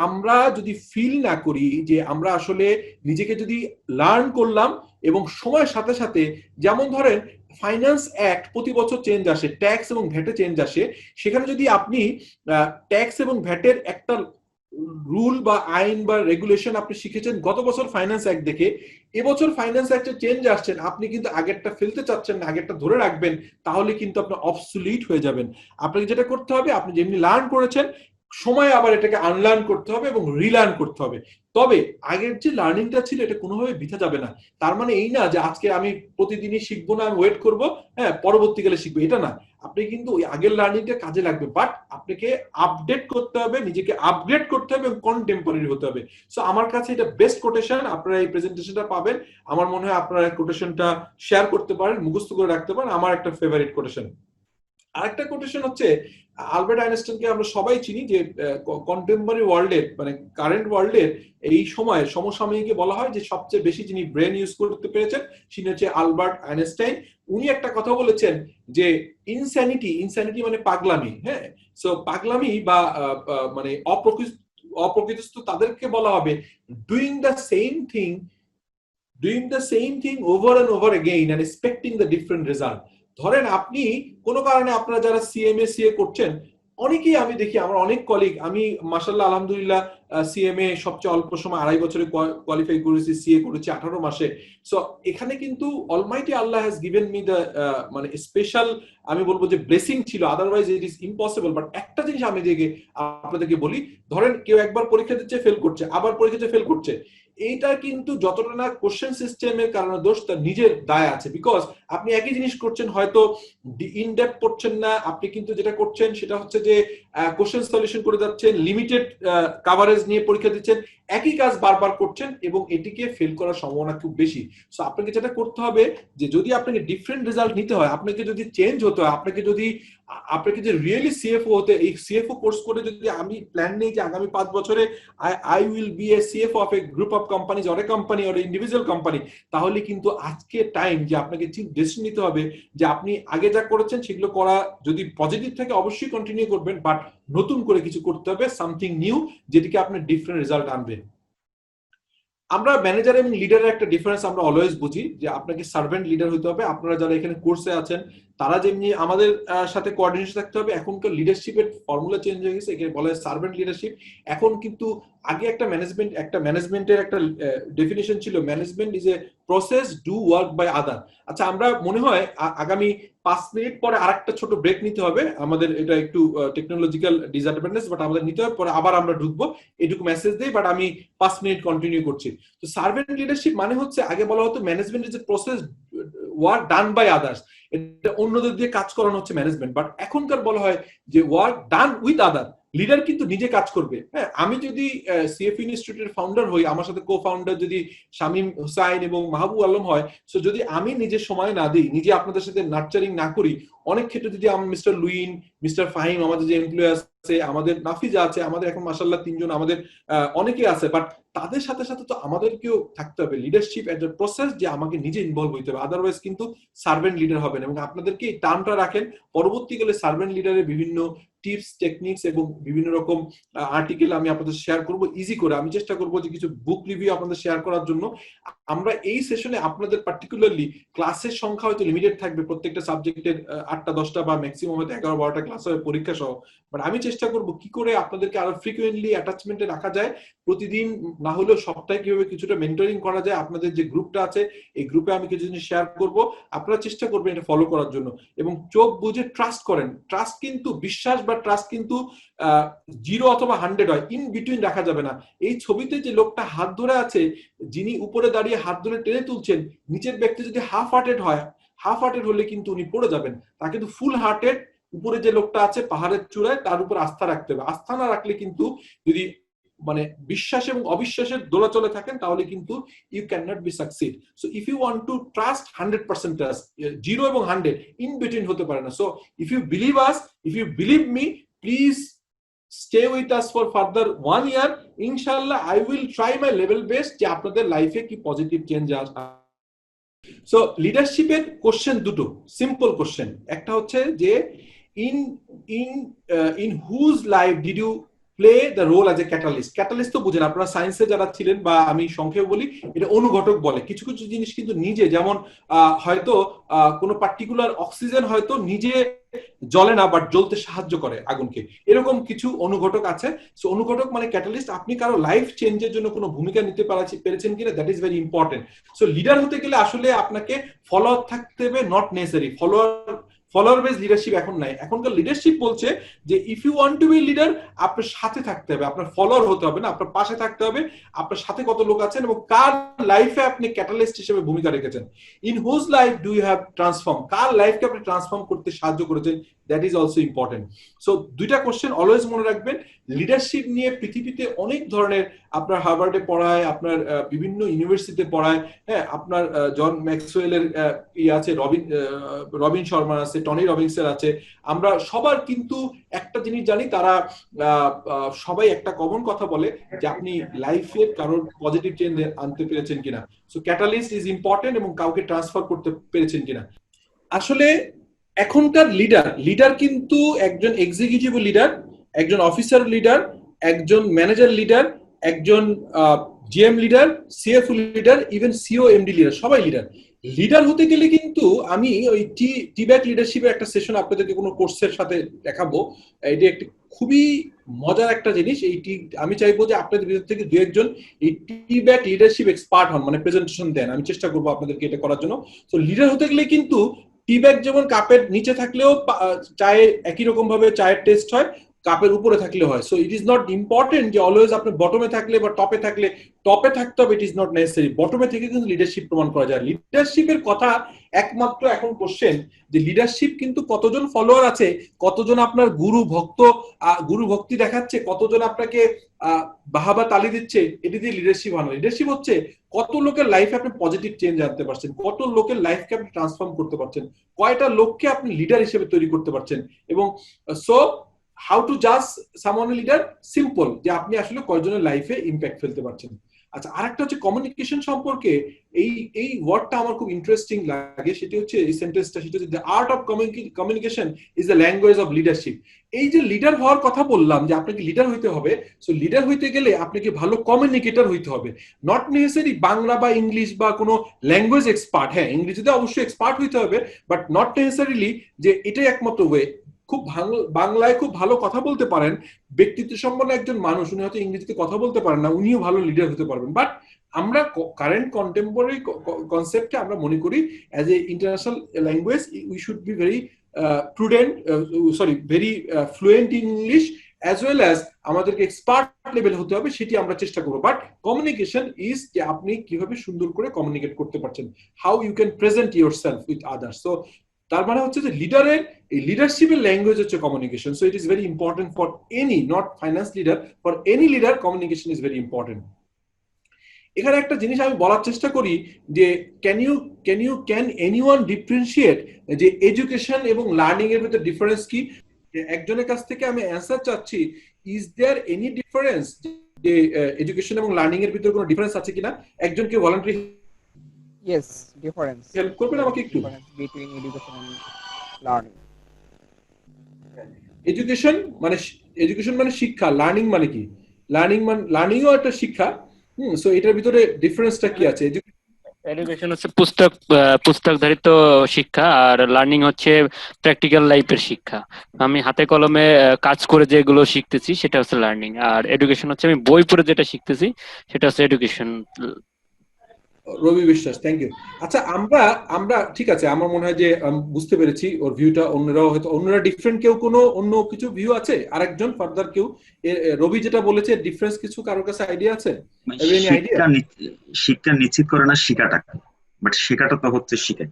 আমরা যদি ফিল না করি যে আমরা আসলে নিজেকে যদি লার্ন করলাম, এবং সময়ের সাথে সাথে, যেমন ধরেন ফাইন্যান্স অ্যাক্ট প্রতি বছর চেঞ্জ আসে, ট্যাক্স এবং ভ্যাটে চেঞ্জ আসে, সেখানে যদি আপনি ট্যাক্স এবং ভ্যাটের একটা রুল বা আইন বা রেগুলেশন আপনি শিখেছেন গত বছর ফাইন্যান্স অ্যাক্ট দেখে, এবছর ফাইন্যান্স অ্যাক্টে চেঞ্জ আসছেন, আপনি কিন্তু আগেরটা ফেলতে চাচ্ছেন না, আগেরটা ধরে রাখবেন, তাহলে কিন্তু আপনি অবসলিট হয়ে যাবেন। আপনাকে যেটা করতে হবে, আপনি যেমনি লার্ন করেছেন, সময় আবার এটাকে আনলার্ন করতে হবে এবং রিলার্ন করতে হবে। তবে আগের যে লার্নিংটা ছিল, এটা কোনোভাবে বৃথা যাবে না। তার মানে এই না যে আজকে আমি প্রতিদিনই শিখবো না, আমি ওয়েট করবো, হ্যাঁ পরবর্তীকালে শিখবো, এটা না। আপনি কিন্তু ওই আগের লার্নিংটা কাজে লাগবে, বাট আপনাকে আপডেট করতে হবে, নিজেকে আপগ্রেড করতে হবে এবং কন্টেম্পোরারি হতে হবে। সো আমার কাছে এটা বেস্ট কোটেশন, আপনারা এই প্রেজেন্টেশনটা পাবেন, আমার মনে হয় আপনারা কোটেশনটা শেয়ার করতে পারেন, মুখস্থ করে রাখতে পারেন, আমার একটা ফেভারিট কোটেশন। আরেকটা কোটেশন হচ্ছে, আলবার্ট আইনস্টাইনকে আমরা সবাই চিনি, যে কন্টেম্পোরারি ওয়ার্ল্ডের, মানে কারেন্ট ওয়ার্ল্ডের এই সময় সমসাময়িকে বলা হয় যে সবচেয়ে বেশি যিনি ব্রেন ইউজ করতে পেরেছেন, তিনি হচ্ছে আলবার্ট আইনস্টাইন। উনি একটা কথা বলেছেন যে ইনস্যানিটি মানে পাগলামি, হ্যাঁ। সো পাগলামি বা মানে অপ্রকৃতিস্থ তাদেরকে বলা হবে doing the same thing over and over again and expecting the different result. ধরেন আপনি কোনো কারণে, আপনারা যারা সিএমএ করছেন, অনেকেই আমি দেখি, আমার অনেক কলিগ, আমি মাশাআল্লাহ আলহামদুলিল্লাহ সিএমএ সবচেয়ে অল্প সময় 2.5 বছরে কোয়ালিফাই করেছি, সিএ করেছি 18 মাসে। সো এখানে কিন্তু Almighty Allah has given me the মানে স্পেশাল, আমি বলবো যে ব্লেসিং ছিল, otherwise it is impossible. But একটা জিনিস আমি আপনাদেরকে বলি, ধরেন কেউ একবার পরীক্ষা দিচ্ছে, ফেল করছে, আবার পরীক্ষা দিচ্ছে, ফেল করছে, এইটা কিন্তু যতটা না কোশ্চেন সিস্টেমের কারণে দোষ, তার নিজের দায় আছে। বিকজ আপনি একই জিনিস করছেন, হয়তো ইন ডেপথ করছেন না, আপনি কিন্তু যেটা করছেন সেটা হচ্ছে যে কোশ্চেন সলিউশন করে যাচ্ছেন, লিমিটেড কভারেজ নিয়ে পরীক্ষা দিচ্ছেন, একই কাজ বারবার করছেন, এবং এটিকে ফেল করার সম্ভাবনা খুব বেশি। সো আপনাকে যেটা করতে হবে, যে যদি আপনাকে ডিফারেন্ট রেজাল্ট নিতে হয়, আপনাকে যদি চেঞ্জ হতে হয়, আপনাকে যে রিয়েলি সিএফও হতে, এই সিএফও কোর্স করে যদি আমি প্ল্যান নেই যে আগামী 5 বছরে I will B A CFO of A group of companies or a company or individual company, তাহলে কিন্তু আজকে টাইম যে আপনাকে ডিসিশন নিতে হবে যে আপনি আগে যা করেছেন সেগুলো করা যদি পজিটিভ থাকে অবশ্যই কন্টিনিউ করবেন, বাট নতুন করে কিছু করতে হবে, সামথিং নিউ, যেটিকে আপনার ডিফারেন্ট রেজাল্ট আনবে। আমরা ম্যানেজার এবং লিডারের একটা ডিফারেন্স আমরা অলওয়েজ বুঝি, যে আপনাকে সার্ভেন্ট লিডার হতে হবে। আপনারা যারা এখানে কোর্সে আছেন, তারা যেমনি আমাদের সাথে কোঅর্ডিনেশন থাকতে হবে। এখনকার লিডারশিপের ফর্মুলা চেঞ্জ হয়ে গেছে, একে বলা হয় সার্ভেন্ট লিডারশিপ। এখন কিন্তু আগে একটা ম্যানেজমেন্টের একটা ডেফিনিশন ছিল, management is a process do work by other. আচ্ছা, আমরা মনে হয় আগামী 5 মিনিট পরে আরেকটা ছোট ব্রেক নিতে হবে আমাদের, এটা একটু টেকনোলজিক্যাল ডিসঅ্যাডভান্টেজ, বাট আমাদের নিতে হবে, পরে আবার আমরা ঢুকবো, এটুকু মেসেজ দেই, বাট আমি 5 মিনিট কন্টিনিউ করছি। তো সার্ভেন্ট লিডারশিপ মানে হচ্ছে, আগে বলা হতো management is a process work done by others, এটা অন্যদের দিয়ে কাজ করানো হচ্ছে ম্যানেজমেন্ট, বাট এখনকার বলা হয় যে work done with other, leader কিন্তু নিজে কাজ করবে। হ্যাঁ, আমি যদি সিএফ ইনস্টিটিউটের ফাউন্ডার হই, আমার সাথে কো ফাউন্ডার যদি শামীম হুসাইন এবং মাহবুব আলম হয়, সো যদি আমি নিজে সময় না দিই, নিজে আপনাদের সাথে নার্চারিং না করি, অনেক ক্ষেত্রে যদি আমি মিস্টার লুইন, মিস্টার ফাহিম, আমাদের যে এমপ্লয় আছে, আমাদের নাফিজা আছে, আমাদের এখন মাশাআল্লাহ 3 জন, আমাদের অনেকে আছে, বাট তাদের সাথে সাথে তো আমাদেরকেও থাকতে হবে লিডারশিপ এজ এ প্রসেস, যে আমাকে নিজে ইনভলভ হইতে হবে, আদারওয়াইজ কিন্তু সার্ভেন্ট লিডার হবেন। এবং আপনাদেরকে এই টার্মটা রাখেন, পরবর্তীকালে সার্ভেন্ট লিডারের বিভিন্ন টিপস, টেকনিক্স এবং বিভিন্ন রকম আর্টিকেল আমি আপনাদের শেয়ার করব ইজি করে। আমি চেষ্টা করব যে কিছু বুক রিভিউ আপনাদের শেয়ার করার জন্য। আমরা এই সেশনে আপনাদের পার্টিকুলারলি ক্লাসের সংখ্যা হয়তো লিমিটেড থাকবে, প্রত্যেকটা সাবজেক্টের 8টা 10টা বা ম্যাক্সিমাম হয়তো 11-12টা ক্লাস হবে পরীক্ষা সহ, বাট আমি চেষ্টা করব কি করে আপনাদেরকে আরো ফ্রিকুয়েন্টলি অ্যাটাচমেন্টে রাখা যায়, প্রতিদিন না হলেও সপ্তাহে কিভাবে কিছুটা মেন্টরিং করা যায়। আপনাদের যে গ্রুপটা আছে, এই গ্রুপে আমি কিছু জিনিস শেয়ার করব, আপনারা চেষ্টা করবেন এটা ফলো করার জন্য। এবং চোখ বুঝে ট্রাস্ট করেন। ট্রাস্ট কিন্তু, বিশ্বাস বা ট্রাস্ট কিন্তু 0 অথবা 100 হয়, ইন বিটুইন রাখা যাবে না। এই ছবিতে যে লোকটা হাত ধরে আছে, যিনি উপরে দাঁড়িয়ে হাত ধরে টেনে তুলছেন, নিচের ব্যক্তি যদি হাফ হার্টেড হয়, হাফ হার্টেড হলে কিন্তু উনি পড়ে যাবেন। তাকে কিন্তু ফুল হার্টেড, উপরে যে লোকটা আছে পাহাড়ের চূড়ায়, তার উপর আস্থা রাখতে হবে। আস্থা না রাখলে কিন্তু, যদি মানে বিশ্বাস এবং অবিশ্বাসের দোলাচলে থাকেন, তাহলে কিন্তু you can not be succeed. So if you want to trust, 100% trust, 0 এবং 100 ইন বিটুইন হতে পারে না। So if you believe us, if you believe me, please stay with us for further 1 year. Inshallah, I will try my level best যে আপনাদের লাইফে কি positive change so. সো লিডারশিপের কোশ্চেন দুটো, সিম্পল কোশ্চেন। একটা হচ্ছে যে in in in whose life did you play the role as a catalyst. Catalyst তো বুঝেন আপনারা, সায়েন্সে যারা ছিলেন, বা আমি সংক্ষেপে বলি, এটা অনুঘটক বলে। কিছু কিছু জিনিস কিন্তু নিজে, যেমন হয়তো কোনো পার্টিকুলার অক্সিজেন হয়তো নিজে জ্বলে না, বাট জ্বলতে সাহায্য করে আগুনকে, এরকম কিছু অনুঘটক আছে। সো অনুঘটক মানে ক্যাটালিস্ট। আপনি কারো লাইফ চেঞ্জের জন্য কোনো ভূমিকা নিতে পেরেছেন কিনা, that is very important. So leader হতে গেলে আসলে আপনাকে ফলোয়ার থাকতে হবে, not necessary follower base leadership এখন নাই। এখনকার লিডারশিপ বলছে যে if you want to be leader, আপনার সাথে থাকতে হবে, আপনার ফলোয়ার হতে হবে না, আপনার পাশে থাকতে হবে। আপনার সাথে কত লোক আছেন এবং কার লাইফে আপনি ক্যাটালিস্ট হিসেবে ভূমিকা রেখেছেন। In whose life do you have transform, কার লাইফকে আপনি ট্রান্সফর্ম করতে সাহায্য করেছেন, that is also important. So দুইটা কোশ্চেন অলওয়েজ মনে রাখবেন। লিডারশিপ নিয়ে পৃথিবীতে অনেক ধরনের, আপনার হার্ভার্ডে পড়ায়, আপনার বিভিন্ন ইউনিভার্সিটিতে পড়ায়, হ্যাঁ, আপনার জন ম্যাক্সওয়েলের আছে, রবিন শর্মা আছে, টনি রবিনসের আছে। আমরা সবার কিন্তু একটা জিনিস জানি, তারা সবাই একটা কমন কথা বলে যে আপনি লাইফে কারোর পজিটিভ চেঞ্জ আনতে পেরেছেন কিনা। সো ক্যাটালিস্ট ইজ ইম্পর্টেন্ট, এবং কাউকে ট্রান্সফার করতে পেরেছেন কিনা। আসলে এখনকার লিডার কিন্তু একজন এক্সিকিউটিভ লিডার, একজন অফিসার লিডার, একজন ম্যানেজার লিডার, একজন GM leader, CFO leader, even CO MD leader, সবাই লিডার। লিডার হতে গেলে কিন্তু আমি ওই টিব্যাক লিডারশিপের একটা সেশন আপনাদেরকে কোনো কোর্সের সাথে দেখাবো। এটি একটি খুবই মজার একটা জিনিস। আমি চাইবো যে আপনাদের ভিতর থেকে 2-1 জন এই টিব্যাক লিডারশিপ এক্সপার্ট হন, মানে প্রেজেন্টেশন দেন। আমি চেষ্টা করবো আপনাদেরকে এটা করার জন্য। তো লিডার হতে গেলে কিন্তু টিব্যাগ যেমন কাপের নিচে থাকলেও চায়ে একই রকম ভাবে চায়ের টেস্ট হয়, কাপের উপরে থাকলে হয়। So it is not important যে অলওয়েজ আপনি বটমে থাকলে বা টপে থাকলে, টপে থাকতে হবে, ইট ইজ নট নেসেসারি। বটমে থেকে কিন্তু লিডারশিপ প্রমাণ করা যায়। লিডারশিপের কথা একমাত্র এখন কোশ্চেন যে লিডারশিপ কিন্তু কতজন ফলোয়ার আছে, কতজন আপনার গুরু ভক্তি দেখাচ্ছে, কতজন আপনাকে বাহাবা তালি দিচ্ছে, এটি দিয়ে লিডারশিপ হয় না। লিডারশিপ হচ্ছে কত লোকের লাইফে আপনি পজিটিভ চেঞ্জ আনতে পারছেন, কত লোকের লাইফকে আপনি ট্রান্সফর্ম করতে পারছেন, কয়টা লোককে আপনি লিডার হিসেবে তৈরি করতে পারছেন। এবং সো হাউ টু জাজ সামওয়ান লিডার, সিম্পল, যে আপনি আসলে কয়জনের লাইফে ইম্প্যাক্ট ফেলতে পারছেন। আচ্ছা, আরেকটা হচ্ছে কমিউনিকেশন সম্পর্কে। এই ওয়ার্ডটা আমার খুব ইন্টারেস্টিং লাগে, সেটি হচ্ছে এই সেন্টেন্সটা, সেটা হচ্ছে the art of communication is the language of leadership. এই যে লিডার হওয়ার কথা বললাম, যে আপনাকে লিডার হইতে হবে, সো লিডার হইতে গেলে আপনাকে ভালো কমিউনিকেটর হইতে হবে। নট নেসেসারি বাংলা বা ইংলিশ বা কোনো ল্যাঙ্গুয়েজ এক্সপার্ট, হ্যাঁ ইংরেজিতে অবশ্যই এক্সপার্ট হইতে হবে, বাট নট নেসেসারিলি যে এটাই একমাত্র ওয়ে। খুব বাংলায় খুব ভালো কথা বলতে পারেন, ব্যক্তিত্ব সম্পন্ন একজন মানুষ, উনি হয়তো ইংরেজিতে কথা বলতে পারেন না, উনিও ভালো লিডার হতে পারবেন। বাট আমরা কারেন্ট কন্টেম্পোরারি কনসেপ্টে আমরা মনে করি as a international language we should be very very fluent in English, as well as আমাদেরকে এক্সপার্ট লেভেল হতে হবে, সেটি আমরা চেষ্টা করবো। বাট কমিউনিকেশন ইজ যে আপনি কিভাবে সুন্দর করে কমিউনিকেট করতে পারছেন, how you can present yourself with others. So তার মানে হচ্ছে যে লিডারের এই লিডারশিপের ল্যাঙ্গুয়েজ হচ্ছে communication. So it is very important for any, not finance leader, for any leader communication is very important. এখানে একটা জিনিস আমি বলার চেষ্টা করি যে ক্যান এনিওয়ান ডিফারেন্সিয়েট যে এডুকেশন এবং লার্নিং এর ভিতরে ডিফারেন্স কি? একজনের কাছ থেকে আমি অ্যান্সার চাচ্ছি, ইজ দেয়ার এনি ডিফারেন্স, যে এডুকেশন এবং লার্নিং এর ভিতরে কোনো ডিফারেন্স আছে কিনা? একজনকে ভলান্টারি Yes, difference. হেল্প করবেন আমাকে একটু? Difference between education and learning. Education মানে শিক্ষা, লার্নিং মানে কি? লার্নিংও একটা শিক্ষা। সো এটার ভিতরে ডিফারেন্সটা কি আছে? এডুকেশন হচ্ছে পুস্তকধারিত শিক্ষা, আর লার্নিং হচ্ছে প্র্যাকটিক্যাল লাইফের শিক্ষা। আমি হাতে কলমে কাজ করে যেগুলো শিখতেছি সেটা হচ্ছে লার্নিং, আর এডুকেশন হচ্ছে আমি বই পড়ে যেটা শিখতেছি সেটা হচ্ছে এডুকেশন। রবি বিশ্বাস, থ্যাংক ইউ। আচ্ছা, আমরা ঠিক আছে, আমার মনে হয় যে বুঝতে পেরেছি ওর ভিউটা। অন্যরা ডিফারেন্ট, কেউ কোনো অন্য কিছু ভিউ আছে? আরেকজন ফার্দার কেউ? রবি যেটা বলেছে ডিফারেন্স কিছু কারোর কাছে আইডিয়া আছে? শিক্ষা নিশ্চিত করে না শেখাটা, বাট শেখাটা তো হচ্ছে শিখায়।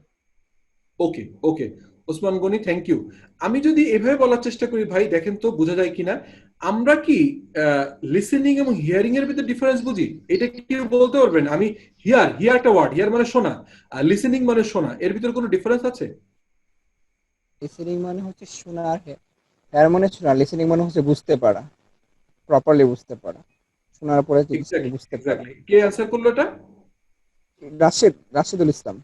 ওকে ওকে, ওসমান গনি, থ্যাংক ইউ। আমি যদি এভাবে বলার চেষ্টা করি, ভাই দেখেন তো বোঝা যায় কিনা, আমরা কি লিসেনিং এবং হিয়ারিং এর ভিতরে ডিফারেন্স বুঝি? এটা কি বলতে পারবেন? আমি হিয়ার একটা ওয়ার্ড, হিয়ার মানে শোনা, আর লিসেনিং মানে শোনা, এর ভিতরে কোনো ডিফারেন্স আছে? লিসেনিং মানে হচ্ছে শোনা, আর হেয়ার মানে শোনা। লিসেনিং মানে হচ্ছে বুঝতে পারা, প্রপারলি বুঝতে পারা, শোনার পরে বুঝতে পারা। কে অ্যানসার করলো এটা? রাশিদুল ইসলাম।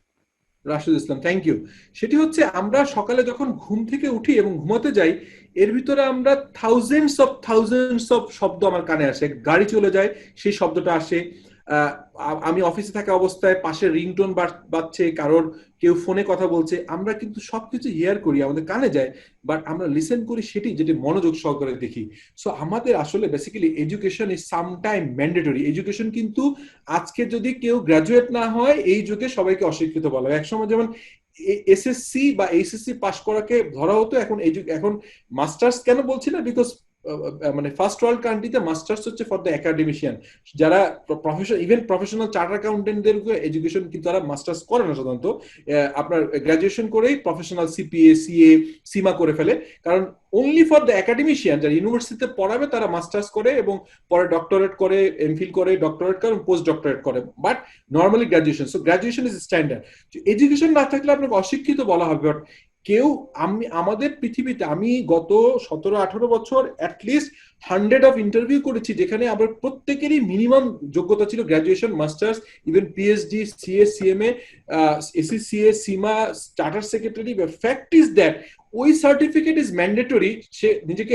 রাশিদুল ইসলাম, থ্যাংক ইউ। সেটি হচ্ছে আমরা সকালে যখন ঘুম থেকে উঠি এবং ঘুমাতে যাই, এর ভিতরে আমরা থাউজেন্ডস অফ শব্দ আমার কানে আসে। গাড়ি চলে যায়, সেই শব্দটা আসে। আমি অফিসে থাকা অবস্থায় পাশে রিংটোন বাজছে, কারোর কেউ ফোনে কথা বলছে, আমরা কিন্তু সবকিছু হিয়ার করি, আমাদের কানে যায়, বাট আমরা লিসেন করি সেটি যেটি মনোযোগ সহকারে দেখি। সো আমাদের আসলে basically education is sometime mandatory. Education কিন্তু আজকে যদি কেউ গ্রাজুয়েট না হয়, এই যুগে সবাইকে অশিক্ষিত বলা হয়। একসময় যেমন এসএসসি বা এইচএসসি পাস করাকে ধরা হতো, এখন মাস্টার্স কেন বলছি না, বিকজ মানে ফার্স্ট ওয়ার্ল্ড কান্ট্রিতে মাস্টার্স হচ্ছে ফর দ্য একাডেমিশিয়ান, যারা প্রফেশনাল চার্টার অ্যাকাউন্টেন্টদের এডুকেশন কিন্তু তারা মাস্টার্স করে না সাধারণত। আপনার গ্রাজুয়েশন করেই প্রফেশনাল সিপিএ, সিএ, সিমা করে ফেলে, কারণ অনলি ফর দ্য একাডেমিশিয়ান যারা ইউনিভার্সিটিতে পড়াবে তারা মাস্টার্স করে এবং পরে ডক্টরেট করে, এমফিল করে, ডক্টরেট করে, পোস্ট ডক্টরেট করে, but normally graduation. So graduation is standard. Education না থাকলে আপনাকে অশিক্ষিত বলা হবে। বাট আমাদের পৃথিবীতে আমি গত 17-18 বছর অ্যাটলিস্ট 100 অফ ইন্টারভিউ করেছি, যেখানে আবার প্রত্যেকেরই মিনিমাম যোগ্যতা ছিল graduation, masters, even PhD, CA, CMA, ACCA, CIMA, charter secretary. Fact is that ওই সার্টিফিকেট ইজ ম্যান্ডেটরি সে নিজেকে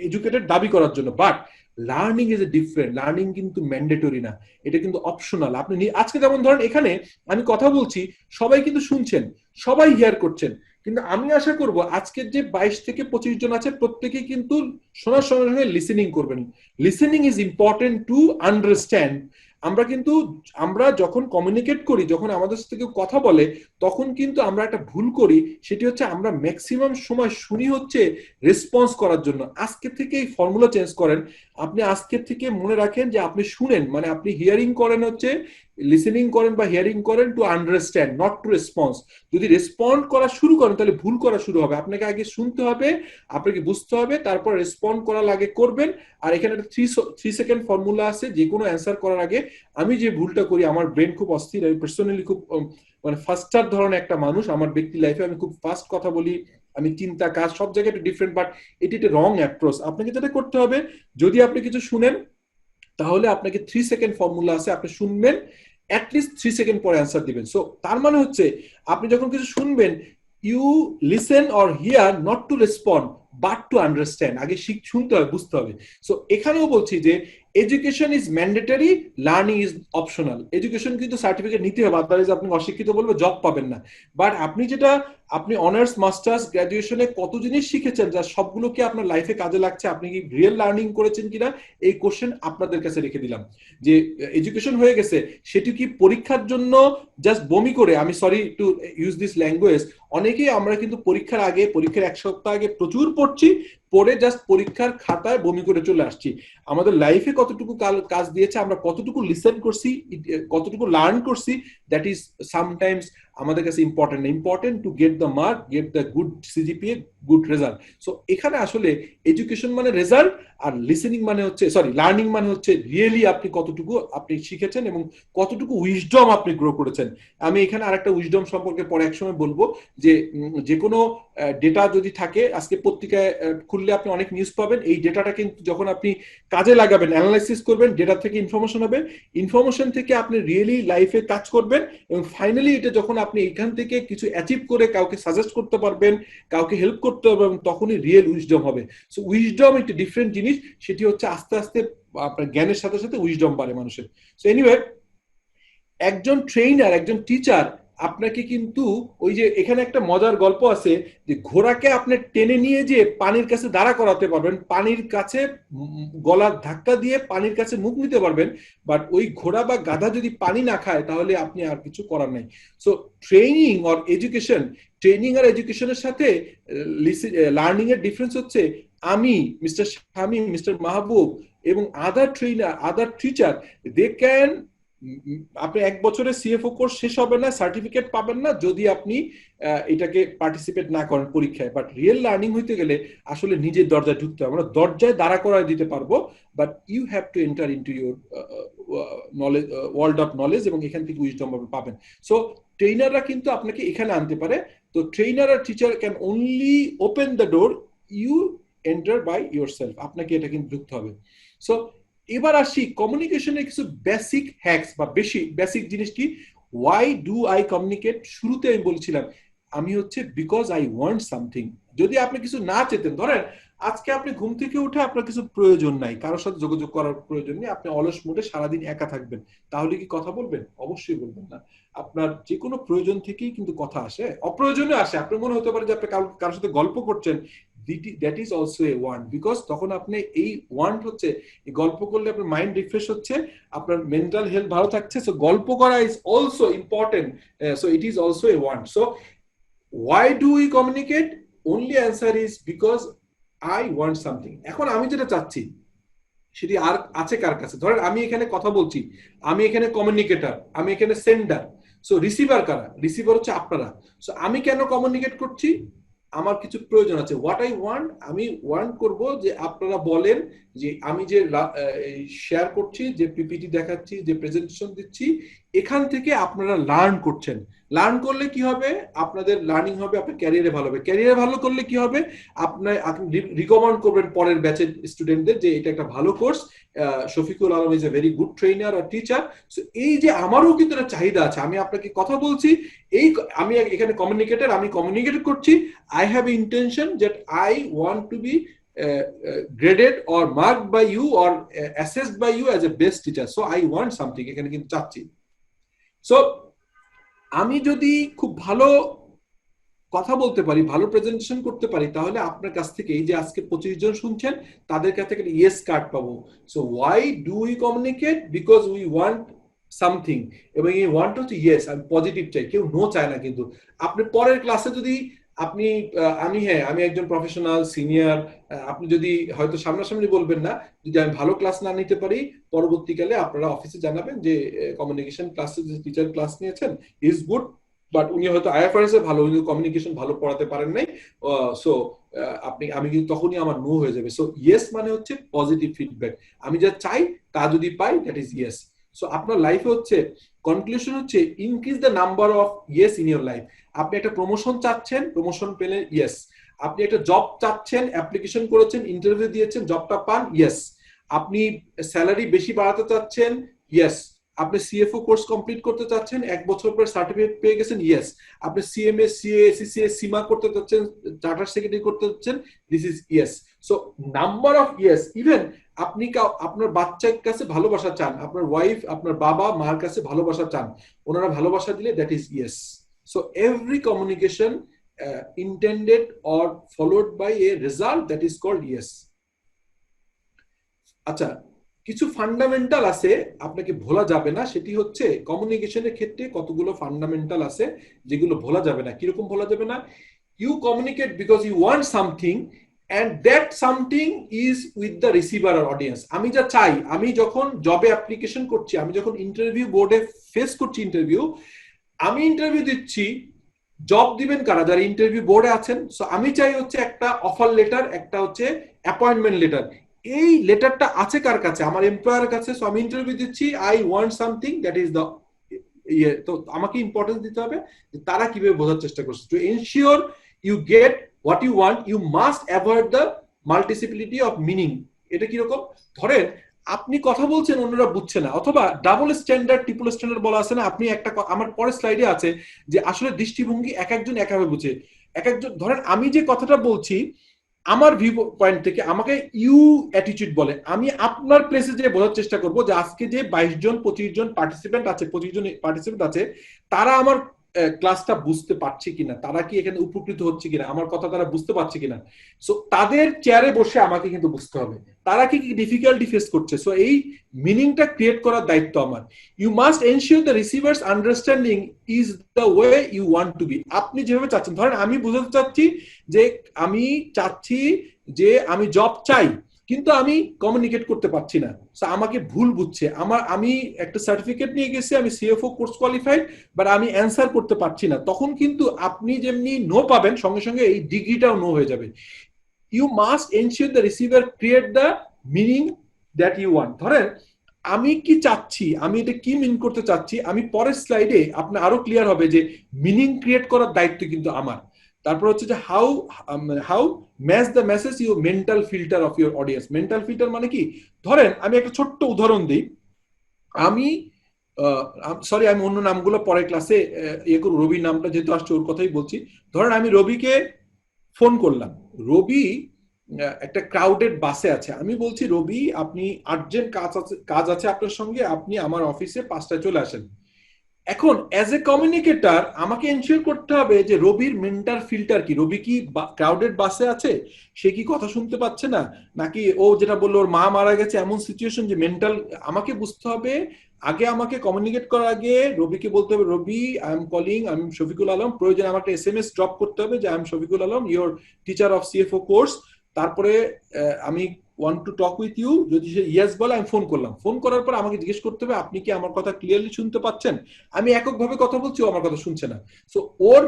এডুকেটেড দাবি করার জন্য, but learning is a different. Learning কিন্তু ম্যান্ডেটরি না, এটা কিন্তু অপশনাল। আপনি আজকে যেমন ধরেন এখানে আমি কথা বলছি, সবাই কিন্তু শুনছেন, সবাই হিয়ার করছেন, কিন্তু আমি আশা করব আজকের যে 22 থেকে 25 জন আছে প্রত্যেকেই কিন্তু শোনার সঙ্গে সঙ্গে লিসেনিং করবেন। Listening is important to understand. আমরা যখন কমিউনিকেট করি, যখন আমাদের সাথে কেউ কথা বলে, তখন কিন্তু আমরা একটা ভুল করি, সেটি হচ্ছে আমরা ম্যাক্সিমাম সময় শুনি হচ্ছে রেসপন্স করার জন্য। আজকে থেকে এই ফর্মুলা চেঞ্জ করেন। আপনি আজকের থেকে মনে রাখেন যে আপনি শুনেন, মানে আপনি হিয়ারিং করেন হচ্ছে, লিসেনিং করেন বা হিয়ারিং করেন to understand, not to response. যদি রেসপন্ড করা শুরু করেন তাহলে ভুল করা শুরু হবে। আপনাকে আগে শুনতে হবে, আপনাকে বুঝতে হবে, তারপর রেসপন্ড করার আগে করবেন। আর এখানে একটা 3 সেকেন্ড ফর্মুলা আছে, যে কোনো অ্যান্সার করার আগে। আমি যে ভুলটা করি, আমার ব্রেন খুব অস্থির, আমি পার্সোনালি খুব মানে ফাস্টার ধরনের একটা মানুষ। আমার ব্যক্তি লাইফে আমি খুব ফাস্ট কথা বলি, আমি চিন্তা, কাজ সব জায়গায় একটু ডিফারেন্ট, বাট এটি একটা রং অ্যাপ্রোচ। আপনাকে যেটা করতে হবে, যদি আপনি কিছু শুনেন তাহলে আপনাকে 3 সেকেন্ড ফর্মুলা আছে, আপনি শুনবেন, অ্যাটলিস্ট 3 সেকেন্ড পরে অ্যান্সার দিবেন। সো তার মানে হচ্ছে আপনি যখন কিছু শুনবেন, you listen or hear not to respond but to understand. আগে শুনতে হবে, বুঝতে হবে। সো এখানেও বলছি যে education is mandatory, learning is optional. Education কিন্তু সার্টিফিকেট নিতে হবে, আদারওয়াইজ আপনি অশিক্ষিত বলবে, জব পাবেন না। বাট আপনি অনার্স, মাস্টার্স, গ্রাজুয়েশনে কত জিনিস শিখেছেন, যা সবগুলো কি আপনার লাইফে কাজে লাগছে, আপনি কি রিয়েল লার্নিং করেছেন কিনা, এই কোশ্চেন আপনাদের কাছে রেখে দিলাম। যে এডুকেশন হয়ে গেছে, সেটি কি পরীক্ষার জন্য জাস্ট বমি করে, আমি sorry to use this language, অনেকেই আমরা কিন্তু পরীক্ষার 1 সপ্তাহ আগে প্রচুর পড়ছি, পড়ে জাস্ট পরীক্ষার খাতায় বমি করে চলে আসছি। আমাদের লাইফে কতটুকু কাজ দিয়েছে, আমরা কতটুকু লিসেন করছি, কতটুকু লার্ন করছি, দ্যাট ইজ সামটাইমস আমাদের কাছে important to get the mark, get the good CGPA, good result. So এখানে আসলে এডুকেশন মানে রেজাল্ট, আর লিসেনিং মানে হচ্ছে লার্নিং মানে হচ্ছে রিয়েলি আপনি কতটুকু আপনি শিখেছেন এবং কতটুকু উইজডম আপনি গ্রো করেছেন। আমি এখানে আরেকটা উইজডম সম্পর্কে পরে একসময় বলবো, যে কোনো ডেটা যদি থাকে, আজকে পত্রিকায় খুললে আপনি অনেক নিউজ পাবেন, এই ডেটাটা কিন্তু যখন আপনি কাজে লাগাবেন, অ্যানালাইসিস করবেন, ডেটা থেকে ইনফরমেশন হবে, ইনফরমেশন থেকে আপনি রিয়েলি লাইফে কাজ করবেন, এবং ফাইনালি এটা যখন আপনি এখান থেকে কিছু অ্যাচিভ করে কাউকে সাজেস্ট করতে পারবেন, কাউকে হেল্প করতে পারবেন, তখনই রিয়েল উইজডম হবে। সো উইজডম একটা ডিফারেন্ট জিনিস, সেটি হচ্ছে আস্তে আস্তে আপনার জ্ঞানের সাথে সাথে উইজডম বাড়ে মানুষের। সো এনিওয়ে, একজন ট্রেনার, একজন টিচার আপনাকে কিন্তু ওই যে এখানে একটা মজার গল্প আছে যে ঘোড়াকে আপনি টেনে নিয়ে যে পানির কাছে দাঁড়া করাতে পারবেন, পানির কাছে গলার ধাক্কা দিয়ে পানির কাছে মুখ নিতে পারবেন, বাট ওই ঘোড়া বা গাধা যদি পানি না খায় তাহলে আপনি আর কিছু করার নাই। সো ট্রেনিং আর এডুকেশন, ট্রেনিং আর এডুকেশনের সাথে লার্নিং এর ডিফারেন্স হচ্ছে, আমি মিস্টার শামীম, মিস্টার মাহবুব এবং other trainer, other teacher, they can, আপনি এক বছরের সিএফও কোর্স শেষ হবে না, সার্টিফিকেট পাবেন না যদি আপনি এটাকে পার্টিসিপেট না করেন পরীক্ষায়। বাট রিয়েল লার্নিং হইতে গেলে আসলে নিজের দরজায় ঢুকতে হবে। আমরা দরজায় দাঁড়া করায় দিতে পারবো, but you have to enter into your knowledge, world of knowledge, এবং এখান থেকে উইজডম পাবেন। সো ট্রেনাররা কিন্তু আপনাকে এখানে আনতে পারে। তো ট্রেনার আর teacher can only open the door, you enter by yourself, আপনাকে এটা কিন্তু ঢুকতে হবে। সো এবার আসি কমিউনিকেশনের কিছু বেসিক হ্যাকস বা বেসিক জিনিস কি। Why do I communicate? শুরুতে আমি বলছিলাম আমি হচ্ছে বিকজ আই ওয়ান্ট সামথিং। যদি আপনি কিছু না চেতেন, ধরেন আজকে আপনি ঘুম থেকে উঠে আপনার কিছু প্রয়োজন নাই, কারোর সাথে যোগাযোগ করার প্রয়োজন নেই, আপনি অলস মোডে সারাদিন একা থাকবেন, তাহলে কি কথা বলবেন? অবশ্যই বলবেন না। আপনার যে কোনো প্রয়োজন থেকেই কিন্তু কথা আসে, অপ্রয়োজনে আসে। আপনার মনে হতে পারে যে আপনি কারোর সাথে গল্প করছেন, that is also a want, because তখন আপনি এই ওয়ান্ট হচ্ছে, গল্প করলে আপনার মাইন্ড রিফ্রেশ হচ্ছে, আপনার মেন্টাল হেলথ ভালো থাকছে। সো গল্প করা is also important, so it is also a want. So why do we communicate? Only answer is because I want something. এখন আমি যেটা চাচ্ছি সেটি আর আছে কার কাছে? ধরেন আমি এখানে কথা বলছি, আমি এখানে কমিউনিকেটর, আমি এখানে সেন্ডার। সো রিসিভার কারা? রিসিভার হচ্ছে আপনারা। সো আমি কেন কমিউনিকেট করছি? আমার কিছু প্রয়োজন আছে। হোয়াট আই ওয়ান্ট, আমি ওয়ান্ট করব যে আপনারা বলেন যে আমি যে শেয়ার করছি, যে পিপিটি দেখাচ্ছি, যে প্রেজেন্টেশন দিচ্ছি, এখান থেকে আপনারা লার্ন করছেন। লার্ন করলে কি হবে? আপনাদের লার্নিং হবে, আপনার ক্যারিয়ারে ভালো হবে। ক্যারিয়ারে ভালো করলে কি হবে? আপনি রিকমেন্ড করবেন পরের ব্যাচের স্টুডেন্টদের যে এটা একটা ভালো course, Shafiqul Alam is a very good trainer আর টিচার। সো এই যে আমারও কিন্তু একটা চাহিদা আছে, আমি আপনাকে কথা বলছি, এই আমি এখানে কমিউনিকেটর, আমি কমিউনিকেট করছি, I have intention that I want to be graded or marked by you or assessed by you as a best teacher. So I want something, এখানে কিন্তু চাচ্ছি। সো আমি যদি খুব ভালো কথা বলতে পারি, ভালো প্রেজেন্টেশন করতে পারি, তাহলে আপনার কাছ থেকে এই যে আজকে 25 জন শুনছেন তাদের কাছ থেকে ইয়েস কার্ড পাবো। So why do we communicate? Because we want something, এবং এই ওয়ান্ট হচ্ছে ইয়েস, আমি পজিটিভ চাই, কেউ নো চায় না। কিন্তু আপনি পরের ক্লাসে যদি আমি একজন প্রফেশনাল সিনিয়র, আপনি যদি হয়তো সামনাসামনি বলবেন না, যদি আমি ভালো ক্লাস না নিতে পারি, পরবর্তীকালে আপনারা অফিসে জানাবেন যে কমিউনিকেশন ক্লাসে যে টিচার ক্লাস নিয়েছেন ইজ গুড, বাট উনি হয়তো আইএফআরএস এ ভালো, উনি কমিউনিকেশন ভালো পড়াতে পারেন নাই। সো আমি কিন্তু তখনই আমার নো হয়ে যাবে। সো ইয়েস মানে হচ্ছে পজিটিভ ফিডব্যাক, আমি যা চাই তা যদি পাই, দ্যাট ইজ ইয়েস। সো আপনার লাইফে হচ্ছে কনক্লুশন হচ্ছে increase the number of yes in your life. আপনি একটা প্রমোশন চাচ্ছেন, প্রমোশন পেলে ইয়েস। আপনি একটা জব চাচ্ছেন, অ্যাপ্লিকেশন করেছেন, ইন্টারভিউ দিয়েছেন, জবটা পান, ইয়েস। আপনি স্যালারি বেশি বাড়াতে চাচ্ছেন, ইয়েস। আপনি সিএফও কোর্স কমপ্লিট করতে চাচ্ছেন, 1 বছর পর সার্টিফিকেট পেয়ে গেছেন, ইয়েস। আপনি সিএমএ, সিএ, এসিসিএ, সীমা করতে চাচ্ছেন, চার্টার সেক্রেটারি করতে চাচ্ছেন, this is yes. So number of yes. Even আপনি আপনার বাচ্চার কাছে ভালোবাসা চান, আপনার ওয়াইফ, আপনার বাবা মার কাছে ভালোবাসা চান, ওনারা ভালোবাসা দিলে that is yes. So every communication intended or followed by a result, that is called yes. আচ্ছা, কিছু ফান্ডামেন্টাল আছে আপনাকে ভোলা যাবে না, সেটি হচ্ছে কমিউনিকেশনের ক্ষেত্রে কতগুলো ফান্ডামেন্টাল আছে যেগুলো ভোলা যাবে না। কিরকম ভোলা যাবে না? You communicate because you want something and that something is with the receiver or audience. আমি যা চাই, আমি যখন জবে অ্যাপ্লিকেশন করছি, আমি যখন ইন্টারভিউ বোর্ডে ফেস করছি ইন্টারভিউ, আমি ইন্টারভিউ দিচ্ছি, জব দিবেন কারা? যারা ইন্টারভিউ বোর্ডে আছেন। সো আমি চাই হচ্ছে একটা অফার লেটার, একটা হচ্ছে অ্যাপয়েন্টমেন্ট লেটার। এই লেটারটা আছে কার কাছে? আমার এমপ্লয়ারের কাছে। সো আমি ইন্টারভিউ দিচ্ছি, I want something that is the ইয়ে। তো আমাকে ইম্পর্টেন্স দিতে হবে যে তারা কিভাবে বোঝার চেষ্টা করছে। To ensure you get what you want, you must avoid the multiplicity of meaning. এটা কিরকম? ধরেন আপনি কথা বলছেন, অন্যরা বুঝছে না, অথবা ডাবল স্ট্যান্ডার্ড ট্রিপল স্ট্যান্ডার্ড বলা আছে না। আপনি একটা আমার পরের স্লাইডে আছে যে আসলে দৃষ্টিভঙ্গি এক একজন একভাবে বুঝে। এক একজন, ধরেন আমি যে কথাটা বলছি আমার ভিউ পয়েন্ট থেকে আমাকে ইউ অ্যাটিটিউড বলে। আমি আপনার প্লেসে যে বোঝার চেষ্টা করব যে আজকে যে 22 জন 25 জন পার্টিসিপেন্ট আছে, 25 জন পার্টিসিপেন্ট আছে, তারা আমার ক্লাসটা বুঝতে পারছে কিনা, তারা কি এখানে উপকৃত হচ্ছে কিনা, আমার কথা তারা বুঝতে পারছে কিনা। সো তাদের চেয়ারে বসে আমাকে কিন্তু বুঝতে হবে তারা কি কি ডিফিকাল্টি ফেস করছে। সো এই মিনিংটা ক্রিয়েট করার দায়িত্ব আমার। You must ensure the receivers understanding is the way you want to be. আপনি যেভাবে চাচ্ছেন, ধরেন আমি বুঝাতে চাচ্ছি যে আমি চাচ্ছি যে আমি জব চাই, কিন্তু আমি কমিউনিকেট করতে পারছি না, আমাকে ভুল বুঝছে। আমি একটা সার্টিফিকেট নিয়ে গেছি, আমি সিএফও কোর্স কোয়ালিফাইড, বাট আমি অ্যান্সার করতে পারছি না। তখন কিন্তু আপনি যেমনি নো পাবেন, সঙ্গে সঙ্গে এই ডিগ্রিটাও নো হয়ে যাবে। You must ensure the receiver create the meaning that you want. ধরেন আমি কি চাচ্ছি, আমি এটা কি মিন করতে চাচ্ছি, আমি পরের স্লাইডে আপনার আরো ক্লিয়ার হবে যে মিনিং ক্রিয়েট করার দায়িত্ব কিন্তু আমার। তারপর হচ্ছে যে how match the message you mental filter of your audience. Mental filter মানে কি? ধরেন আমি একটা ছোট্ট উদাহরণ দিই। আমি সরি, আমি অন্য নামগুলো পরের ক্লাসে ইয়ে করব, রবির নামটা যেহেতু আসছে ওর কথাই বলছি। ধরেন আমি রবিকে ফোন করলাম, রবি একটা ক্রাউডেড বাসে আছে, আমি বলছি রবি আপনি আর্জেন্ট কাজ আছে আপনার সঙ্গে, আপনি আমার অফিসে 5টায় চলে আসেন। এখন অ্যাজ এ কমিউনিকেটর আমাকে এনশিওর করতে হবে যে রবির মেন্টাল ফিল্টার কি। রবি কি ক্রাউডেড বাসে আছে, সে কি কথা শুনতে পাচ্ছে না, নাকি ও যেটা বললো ওর মা মারা গেছে এমন সিচুয়েশন যে মেন্টাল। আমাকে বুঝতে হবে আগে, আমাকে কমিউনিকেট করার আগে রবিকে বলতে হবে রবি আই এম কলিং, আমি শফিকুল আলম। প্রয়োজনে আমাকে SMS ড্রপ করতে হবে যে I am Shafiqul Alam, your teacher of CFO course. তারপরে আমি want to talk with you. যদি সে ইয়েস বলে, আমি ফোন করলাম। ফোন করার পর আমাকে জিজ্ঞেস করতে হবে আপনি কি আমার কথা ক্লিয়ারলি শুনতে পাচ্ছেন। আমি এককভাবে কথা বলছি, ও আমার কথা শুনছে না। সো ওর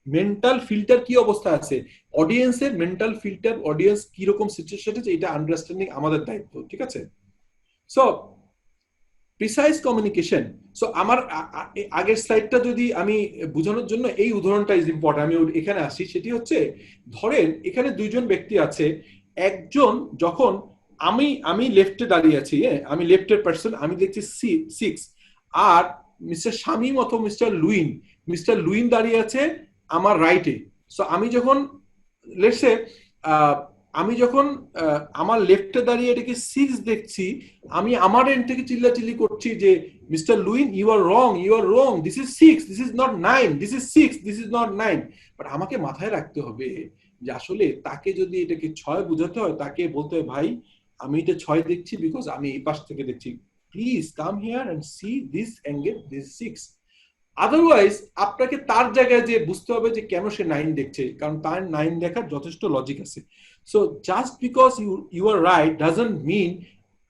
মেন্টাল ফিল্টার কি অবস্থা আছে, অডিয়েন্সের মেন্টাল ফিল্টার, অডিয়েন্স কি রকম সিচুয়েশন আছে, এটা আন্ডারস্ট্যান্ডিং আমাদের দায়িত্ব। ঠিক আছে? So precise communication. সো আমার আগের স্লাইডটা যদি আমি বোঝানোর জন্য এই উদাহরণটা ইজ ইম্পর্টেন্ট, আমি এখানে আসি। সেটি হচ্ছে, ধরেন এখানে দুইজন ব্যক্তি আছে। একজন যখন আমি লেফটে দাঁড়িয়ে আছি, আমি লেফটের পার্সন, আমি দেখছি 6, আর মিস্টার শামীম অথবা মিস্টার লুইন দাঁড়িয়ে আছে আমার রাইটে। সো আমি যখন লেটসে আমি যখন আমার লেফটে দাঁড়িয়ে এটাকে 6 দেখছি, আমি আমার এন্ড থেকে চিল্লাচিল্লি করছি যে mister Lewin you are wrong, this is 6, this is not 9, this is 6, this is not 9। But আমাকে মাথায় রাখতে হবে যে আসলে তাকে যদি এটাকে 6 বোঝাতে হয়, তাকে বলতে হয় ভাই আমি এটা 6 দেখছি বিকজ আমি এই পাশ থেকে দেখছি, please come here and see this angle, this 6। আদারওয়াইজ আপনাকে তার জায়গায় যে বুঝতে হবে যে কেন সে 9 দেখছে, কারণ তার 9 দেখার যথেষ্ট লজিক আছে। So just because you are right doesn't mean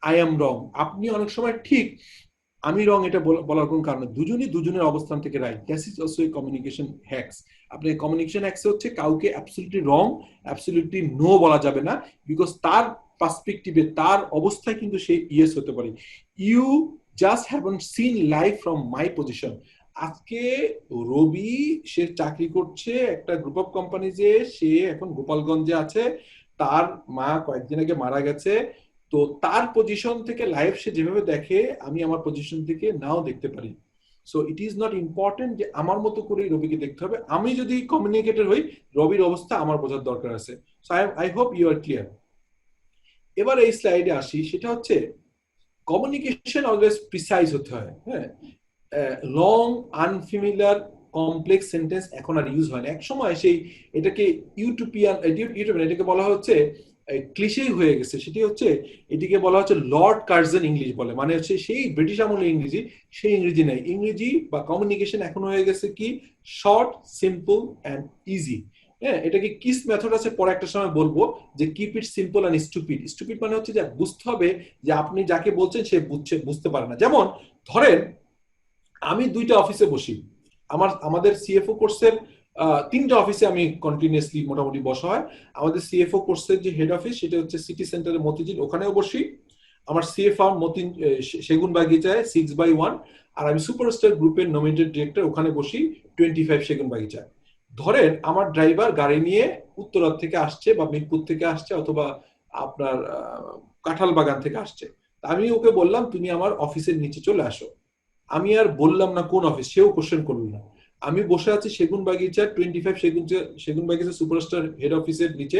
I am wrong. আপনি অনেক সময় ঠিক, আমি রং, এটা বলার কোন কারণ। দুজনের অবস্থান থেকে right. That is also a communication hacks. আপনি কমিউনিকেশন হ্যাকস হচ্ছে কাউকে অ্যাবসলিউটলি রং, অ্যাবসলিউটলি নো বলা যাবে না, বিকজ তার পার্সপেক্টিভে, তার অবস্থায় কিন্তু সে ইয়েস হতে পারে। You just haven't seen life from my position. আজকে রবি সে চাকরি করছে একটা গ্রুপ অফ কোম্পানিজে, সে এখন গোপালগঞ্জে আছে, তার মা কয়েকদিন আগে মারা গেছে। তো তার পজিশন থেকে লাইফ সে যেভাবে দেখে, আমি আমার পজিশন থেকে নাও দেখতে পারি। So it is not important যে আমার মতো করে রবিকে দেখতে হবে। আমি যদি কমিউনিকেটর হই, রবির অবস্থা আমার বোঝার দরকার আছে। So I hope you are clear. এবার এই স্লাইডে আসি, সেটা হচ্ছে কমিউনিকেশন অলওয়েজ প্রিসাইজ হতে হয়। হ্যাঁ, লং আনফেমিলিয়ার কমপ্লেক্স সেন্টেন্স এখন আর ইউজ হয় না। এক সময় সেই এটাকে ইউটোপিয়ান, এটাকে বলা হচ্ছে ক্লিশেই হয়ে গেছে। সেটি হচ্ছে এটিকে বলা হচ্ছে লর্ড কার্জন ইংলিশ বলে, মানে হচ্ছে সেই ব্রিটিশ আমলের ইংরেজি, সেই ইংরেজি নেই। ইংরেজি বা কমিউনিকেশন এখন হয়ে গেছে কি শর্ট, সিম্পল এন্ড ইজি। হ্যাঁ, এটাকে কিস মেথড আছে, পরে একটা সময় বলবো যে keep it simple and stupid. Stupid মানে হচ্ছে যে বুঝতে হবে যে আপনি যাকে বলছেন সে বুঝতে পারে না। যেমন ধরেন আমি 2টা অফিসে বসি, আমাদের সিএফও কোর্সের 3টা অফিসে আমি কন্টিনিউয়াসলি মোটামুটি বসা হয়। আমাদের সিএফও কোর্সের যে হেড অফিস সেটা হচ্ছে সিটি সেন্টারে মতিঝিল, ওখানেও বসি। আমার সিএফআর সেগুন বাগিচায় 6/1, আর আমি সুপারস্টার গ্রুপের নমিনেটেড ডিরেক্টর, ওখানে বসি 25 সেগুন বাগিচায়। ধরেন আমার ড্রাইভার গাড়ি নিয়ে উত্তরা থেকে আসছে বা মিরপুর থেকে আসছে অথবা আপনার কাঁঠাল বাগান থেকে আসছে, আমি ওকে বললাম তুমি আমার অফিসের নিচে চলে আসো। আমি আর বললাম না কোন অফিস, সেও কোশ্চেন করলো না। আমি বসে আছি সেগুন বাগিচা 25 সেগুন বাগিচা সুপারস্টার হেড অফিসের নিচে।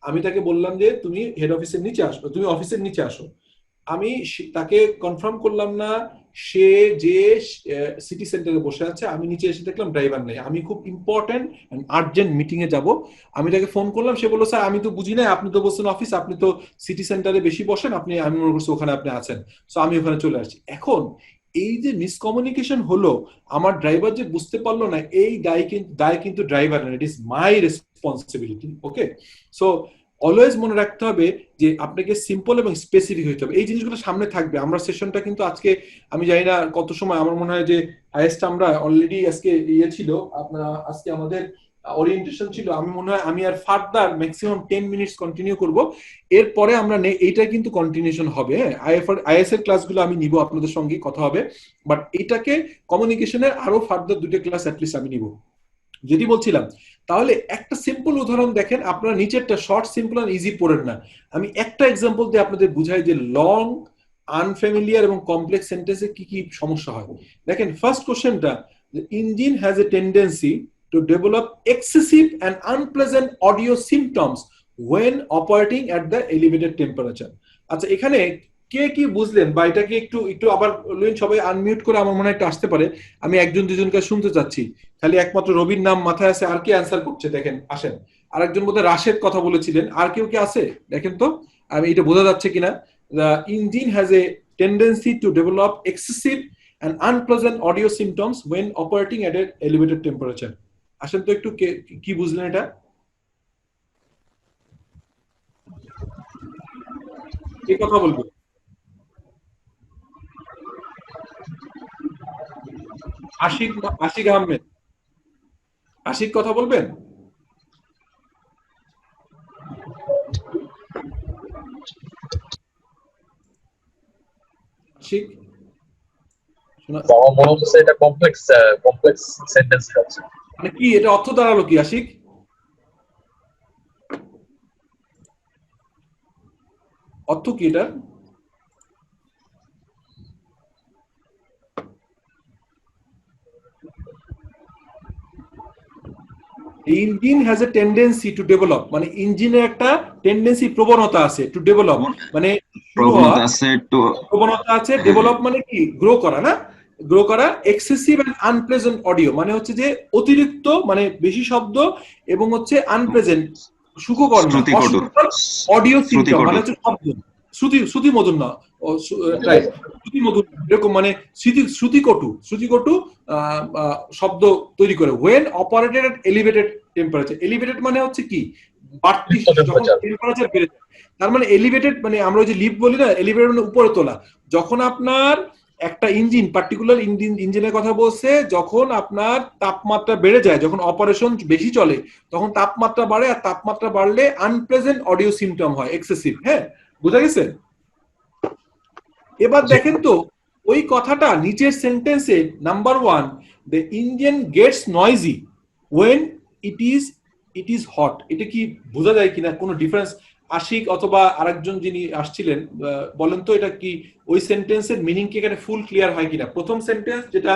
আমি তাকে বললাম যে তুমি হেড অফিসের নিচে আসো, তুমি অফিসের নিচে আসো। আমি তাকে কনফার্ম করলাম না সে যে সিটি সেন্টারে বসে আছে। আমি নিচে এসে দেখলাম ড্রাইভার নেই, আমি খুব ইম্পর্টেন্ট আর্জেন্ট মিটিং এ যাব। আমি তাকে ফোন করলাম, সে বললো স্যার আমি তো বুঝি না, আপনি তো বলছেন অফিস, আপনি তো সিটি সেন্টারে বেশি বসেন, আপনি আমি মনে করছি ওখানে আপনি আছেন। সো আমি ওখানে চলে আসছি। এখন এই যে মিসকমিউনিকেশন হলো, আমার ড্রাইভার যে বুঝতে পারলো না, এই দায় কিন্তু ড্রাইভার না, it is my responsibility. Okay, so always মনে রাখতে হবে যে আপনাকে সিম্পল এবং স্পেসিফিক হইতে হবে। এই জিনিসগুলো সামনে থাকবে। আমরা সেশনটা কিন্তু আজকে আমি জানি না কত সময়, আমার মনে হয় যে হাইয়েস্ট আমরা অলরেডি আজকে ইয়ে ছিল আপনার, আজকে আমাদের ওরিয়েন্টেশন ছিল। আমি মনে হয় আমি আর ফার্দার ম্যাক্সিমাম 10 মিনিটস কন্টিনিউ করব, এরপরে আমরা এইটা কিন্তু কন্টিনিউশন হবে। আইএস এর ক্লাসগুলো আমি নিব, আপনাদের সঙ্গে কথা হবে, বাট এটাকে কমিউনিকেশনের আরো ফার্দার 2টা ক্লাস অ্যাটলিস্ট আমি নিব। যদি বলছিলাম, তাহলে একটা সিম্পল উদাহরণ দেখেন, আপনারা নিচেরটা শর্ট, সিম্পল আর ইজি পড়েন না। আমি একটা এক্সাম্পল দিয়ে আপনাদের বুঝাই যে লং, আনফ্যামিলিয়ার এবং কমপ্লেক্স সেন্টেন্সে কি কি সমস্যা হয়। দেখেন ফার্স্ট কোশ্চেনটা, engine has a tendency to develop excessive and unpleasant audio symptoms when operating at the elevated temperature। আচ্ছা, এখানে কে কি বুঝলেন বা এটাকে একটু একটু আবার সবাই আনমিউট করে, আমার মনে হয় একটু আসতে পারে। আমি একজন দুজনকে শুনতে চাচ্ছি, খালি একমাত্র রবির নাম মাথায় আছে, আর কি অ্যান্সার করছে দেখেন, আসেন। আরেকজন বোধহয় রাশেদ কথা বলেছিলেন, আর কেউ কি আছে দেখেন তো, আমি এটা বোঝা যাচ্ছে কিনা। The engine has a tendency to develop excessive and unpleasant audio symptoms when operating at an elevated temperature। আসেন তো একটু, কি বুঝলেন এটা? কে কথা বলবে? আশিক আহমেদ, আশিক কথা বলবেন? আশিক, আমার মনে হচ্ছে এটা কমপ্লেক্স সেন্টেন্স আছে। মানে কি এটা অর্থ দাঁড়ালো কি আশিক? অর্থ কি এটা? Engine has a tendency to develop, মানে ইঞ্জিনের একটা টেন্ডেন্সি, প্রবণতা আছে টু ডেভেলপ, মানে প্রবণতা আছে। ডেভেলপ মানে কি? গ্রো করা, না? গ্রো করা। এক্সেসিভ এন্ড আনপ্লেজেন্ট অডিও মানে হচ্ছে যে অতিরিক্ত, মানে বেশি শব্দ, এবং হচ্ছে আনপ্লেজেন্ট, সুখকর না, অসুখকর অডিও সিমটম, মানে হচ্ছে শব্দ শ্রুতি মধুর না, রাইট, শ্রুতি মধুর এরকম, মানে শ্রুতিকটু শব্দ তৈরি করে। when operated at elevated temperature, elevated মানে হচ্ছে কি? বাড়তি, যখন টেম্পারেচার বেড়ে যায়। তার মানে এলিভেটেড মানে আমরা ওই যে লিফট বলি না, এলিভেটেড মানে উপরে তোলা। যখন আপনার একটা ইঞ্জিন, পার্টিকুলার ইঞ্জিনের কথা বলছে, যখন আপনার তাপমাত্রা বেড়ে যায়, যখন অপারেশন বেশি চলে, তখন তাপমাত্রা বাড়ে, আর তাপমাত্রা বাড়লে আনপ্লেজেন্ট অডিও সিমটম হয়, এক্সেসিভ। হ্যাঁ, বুঝা গেছে? এবার দেখেন তো ওই কথাটা নিচের সেন্টেন্সে, number 1, the engine gets noisy when it is hot, এটা কি বোঝা যায় কিনা? কোনো ডিফারেন্স? আশিক অথবা আরেকজন যিনি আসছিলেন বলেন তো, এটা কি ওই সেন্টেন্সের মিনিং কি এখানে ফুল ক্লিয়ার হয় কিনা? প্রথম সেন্টেন্স যেটা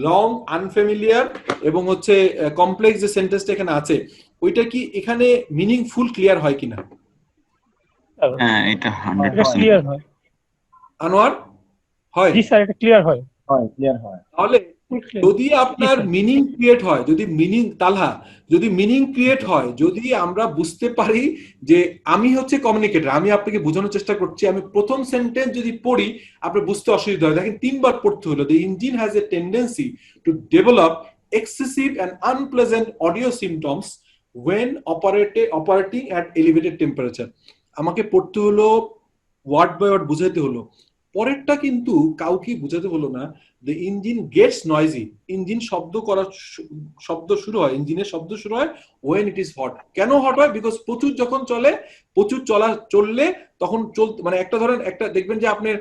লং, আনফ্যামিলিয়ার এবং হচ্ছে কমপ্লেক্স যে সেন্টেন্সটা এখানে আছে, ওইটা কি এখানে মিনিং ফুল ক্লিয়ার হয় কিনা? হ্যাঁ, এটা 100% ক্লিয়ার হয়। আনোয়ার, হয়? জি স্যার, এটা ক্লিয়ার হয়। ক্লিয়ার হয়। তাহলে যদি আপনার মিনিং ক্রিয়েট হয়, যদি মিনিং, তালহা, যদি মিনিং ক্রিয়েট হয়, যদি আমরা বুঝতে পারি যে আমি হচ্ছে কমিউনিকেটর, আমি আপনাকে বোঝানোর চেষ্টা করছি, আমি প্রথম সেন্টেন্স যদি পড়ি আপনার বুঝতে অসুবিধা হয়। দেখেন 3বার পড়তে হলো, the engine has a tendency to develop excessive and unpleasant audio symptoms when operating at elevated temperature। আমাকে পড়তে হলো, ওয়ার্ড বাই ওয়ার্ড বুঝাইতে হলো। পরেরটা কিন্তু কাউকে বোঝাতে হলো না। The engine gets noisy, engine শব্দ শুরু হয়, ইঞ্জিনের শব্দ শুরু হয় ওয়েন ইট ইজ হট। কেন হট হয়? বিকজ প্রচুর যখন চলে, প্রচুর চললে তখন মানে একটা ধরেন একটা দেখবেন যে আপনার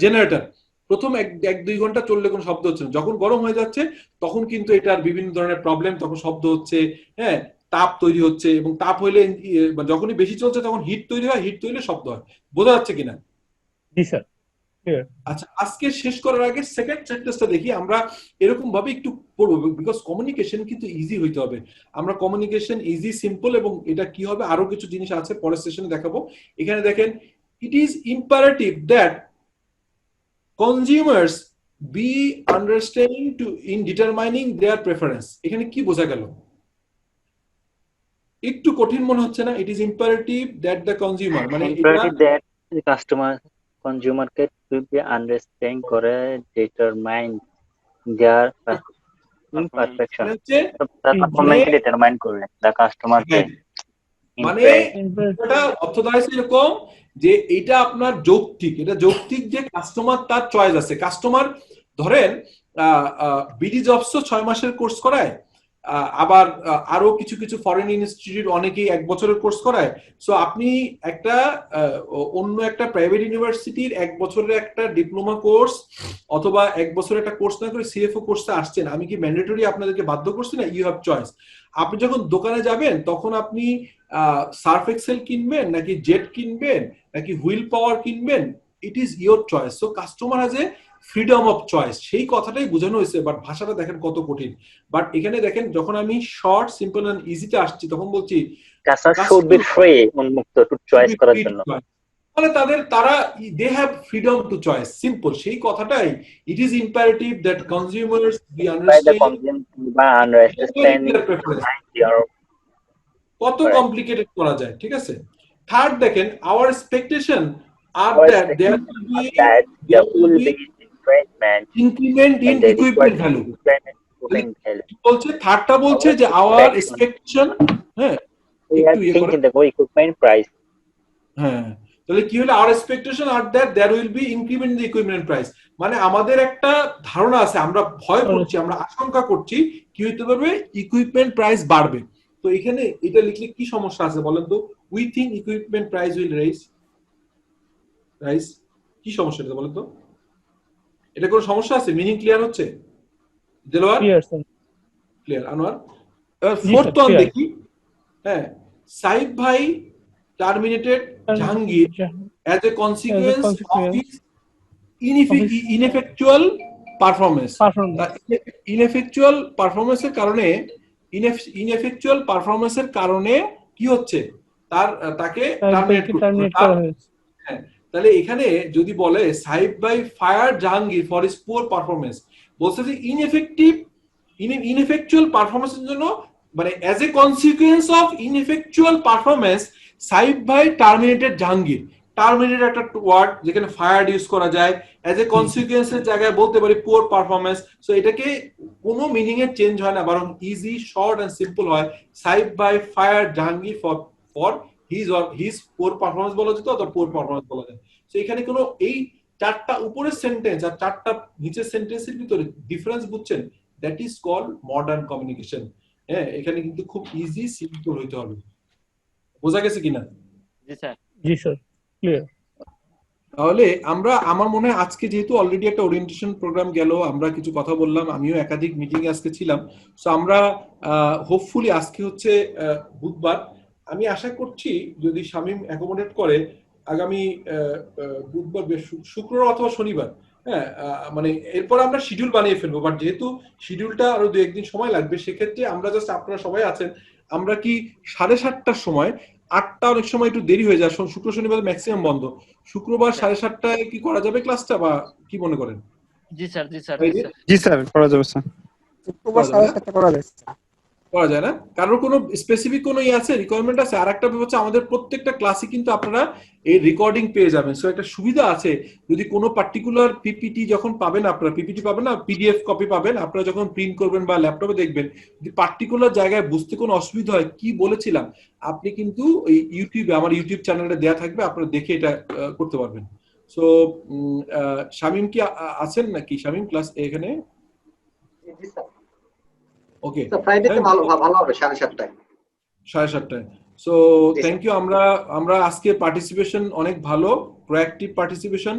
জেনারেটর প্রথম 1-2 ঘন্টা চললে কোনো শব্দ হচ্ছে না, যখন গরম হয়ে যাচ্ছে তখন কিন্তু এটার বিভিন্ন ধরনের প্রবলেম, তখন শব্দ হচ্ছে, হ্যাঁ, তাপ তৈরি হচ্ছে, এবং তাপ হইলে যখনই বেশি চলছে তখন হিট তৈরি হয়, হিট তৈরি হলে শব্দ হয়। বোঝা যাচ্ছে কিনা? জি স্যার। আচ্ছা, আজকে শেষ করার আগে সেকেন্ড সেন্টেন্সটা দেখি আমরা এরকম ভাবে একটু পড়বো, বিকজ কমিউনিকেশন কিন্তু ইজি হইতে হবে। আমরা কমিউনিকেশন ইজি, সিম্পল, এবং এটা কি হবে আরো কিছু জিনিস আছে পরের সেশনে দেখাবো। এখানে দেখেন, it is imperative that consumers be understanding to in determining their preference. এখানে কি বোঝা গেল? একটু কঠিন মনে হচ্ছে না? It is imperative that the consumer, মানে imperative that the customer consumer will be understand করে determine their imperfection performance determine করে the customer কে মানে এটা অর্থ দাঁড়াইছে এরকম যে এটা আপনার যৌক্তিক, এটা যৌক্তিক যে কাস্টমার তার চয়েস আছে। কাস্টমার ধরেন বিডি জবস 6 মাসের কোর্স করায়, আবার আরো কিছু কিছু ফরেন ইনস্টিটিউট অনেকেই 1 বছরের কোর্স করায়। সো আপনি একটা অন্য একটা প্রাইভেট ইউনিভার্সিটির 1 বছরের একটা ডিপ্লোমা কোর্স অথবা 1 বছরের একটা কোর্স না করে সিএফও কোর্সে আসছেন, আমি কি ম্যান্ডেটরি আপনাদেরকে বাধ্য করছি না? You have choice. আপনি যখন দোকানে যাবেন তখন আপনি সার্ফ এক্সেল কিনবেন নাকি জেট কিনবেন নাকি হুইল পাওয়ার কিনবেন, it is your choice. So customer has a freedom of choice, সেই কথাটাই বোঝানো হয়েছে। বাট ভাষাটা দেখেন কত কঠিন। বাট এখানে দেখেন যখন আমি শর্ট, সিম্পল এন্ড ইজিতে আসছি তখন বলছি customer should be free, উন্মুক্ত টু চয়েস করার জন্য, মানে তারা they have freedom to choice, simple সেই কথাটাই। It is imperative that consumers be understanding. কত কমপ্লিকেটেড করা যায়, ঠিক আছে? থার্ড দেখেন, our expectation are that there will be increment in equipment value. বলছে থার্ডটা বলছে যে আওয়ার এক্সপেকটেশন, হ্যাঁ, একটু ইয়ে করে ইকুইপমেন্ট প্রাইস। হ্যাঁ, তাহলে কি হলো? Our expectation are that there will be increment in the equipment price. মানে আমাদের একটা ধারণা আছে, আমরা ভয় করছি, আমরা আশঙ্কা করছি কি হইতে পারবে, ইকুইপমেন্ট প্রাইস বাড়বে। তো এখানে এটা লিখলে কি সমস্যা আছে বলেন তো? We think equipment price will rise, কি সমস্যা এটা বলেন তো? এটা কোনো সমস্যা আছে? মিনিং ক্লিয়ার হচ্ছে? দেলোয়ার ক্লিয়ার? আনোয়ার? এবার ফোর্থ ওয়ান দেখি। হ্যাঁ, সাইদ ভাই terminated Jahangir as a consequence of his ineffectual performance. Ineffectual performance এর কারণে, ineffectual performance এর কারণে কি হচ্ছে? তাকে টার্মিনেট করা হয়েছে। হ্যাঁ, তাহলে এখানে যদি বলে সাইদ ভাই fire Jahangir for his poor performance, বলছে যে ইনএফেকচুয়াল পারফরমেন্সের জন্য, মানে as a consequence of ineffectual performance Saeed ভাই টার্মিনেটেড জাহাঙ্গীর। টার্মিনেটেড একটা ওয়ার্ড যেখানে ফায়ার ইউজ করা যায়, অ্যাজ এ কনসিকুয়েন্সের জায়গায় বলতে পারি পুয়ার পারফরমেন্স। সো এটাকে কোনো মিনিং এর চেঞ্জ হয় না, বরং ইজি, শর্ট এন্ড সিম্পল হয়। সাইদ ভাই fire Jahangir for his poor performance বলা যেত অথবা পুয়ার পারফরমেন্স বলা যায়। সো এখানে কোনো এই 4টা উপরের সেন্টেন্স আর 4টা নিচের সেন্টেন্সের ভিতরে ডিফারেন্স বুঝছেন? That is called modern communication. হ্যাঁ, এখানে কিন্তু খুব ইজি, সিম্পল হইতে হবে। বোঝা গেছে কিনা? জি স্যার। জি স্যার, ক্লিয়ার। তাহলে আমরা, আমার মনে হয় আজকে যেহেতু অলরেডি একটা ওরিয়েন্টেশন প্রোগ্রাম গেল, আমরা কিছু কথা বললাম, আমিও একাধিক মিটিং এ আজকে ছিলাম। সো আমরা হোপফুলি, আজকে হচ্ছে বুধবার, আমি আশা করছি যদি শামীম অ্যাকোমোডেট করে আগামী বুধবার, শুক্রবার অথবা শনিবার, হ্যাঁ, মানে এরপর আমরা শিডিউল বানিয়ে ফেলবো। বাট যেহেতু শিডিউলটা আরো 2-1 দিন সময় লাগবে, সেক্ষেত্রে আমরা জাস্ট, আপনারা সবাই আছেন, আমরা কি 7:30টার সময়, 8টা অনেক সময় একটু দেরি হয়ে যায়, শুক্র শনিবার ম্যাক্সিমাম বন্ধ, শুক্রবার 7:30টায় কি করা যাবে ক্লাসটা, বা কি মনে করেন? জি স্যার, জি স্যার, জি স্যার, করা যাবে স্যার। শুক্রবার 7:30 করা যায়, করা যায় না? কারোর কোনো স্পেসিফিক কোনো আছে, রিকোয়ারমেন্ট আছে? আর একটা ব্যাপার হচ্ছে, আমাদের প্রত্যেকটা ক্লাসে কিন্তু আপনারা এই রেকর্ডিং পেয়ে যাবেন। সো একটা সুবিধা আছে, যদি কোনো পার্টিকুলার পিপিটি যখন পাবেন, আপনারা পিপিটি পাবেন না, পিডিএফ কপি পাবেন, আপনারা যখন প্রিন্ট করবেন বা ল্যাপটপে দেখবেন, যদি পার্টিকুলার জায়গায় বুঝতে কোনো অসুবিধা হয়, কি বলেছিলাম, আপনি কিন্তু এই ইউটিউবে, আমার ইউটিউব চ্যানেলে দেয়া থাকবে, আপনারা দেখে এটা করতে পারবেন। সো শামীম কি আছেন নাকি? শামীম ক্লাস এখানে? জি স্যার। ওকে, স্যার ফ্রাইডেতে ভালো ভালো হবে 7:30টায়। 7:30টায়। So thank you. আমরা আজকে পার্টিসিপেশন অনেক ভালো, প্রোঅ্যাক্টিভ পার্টিসিপেশন।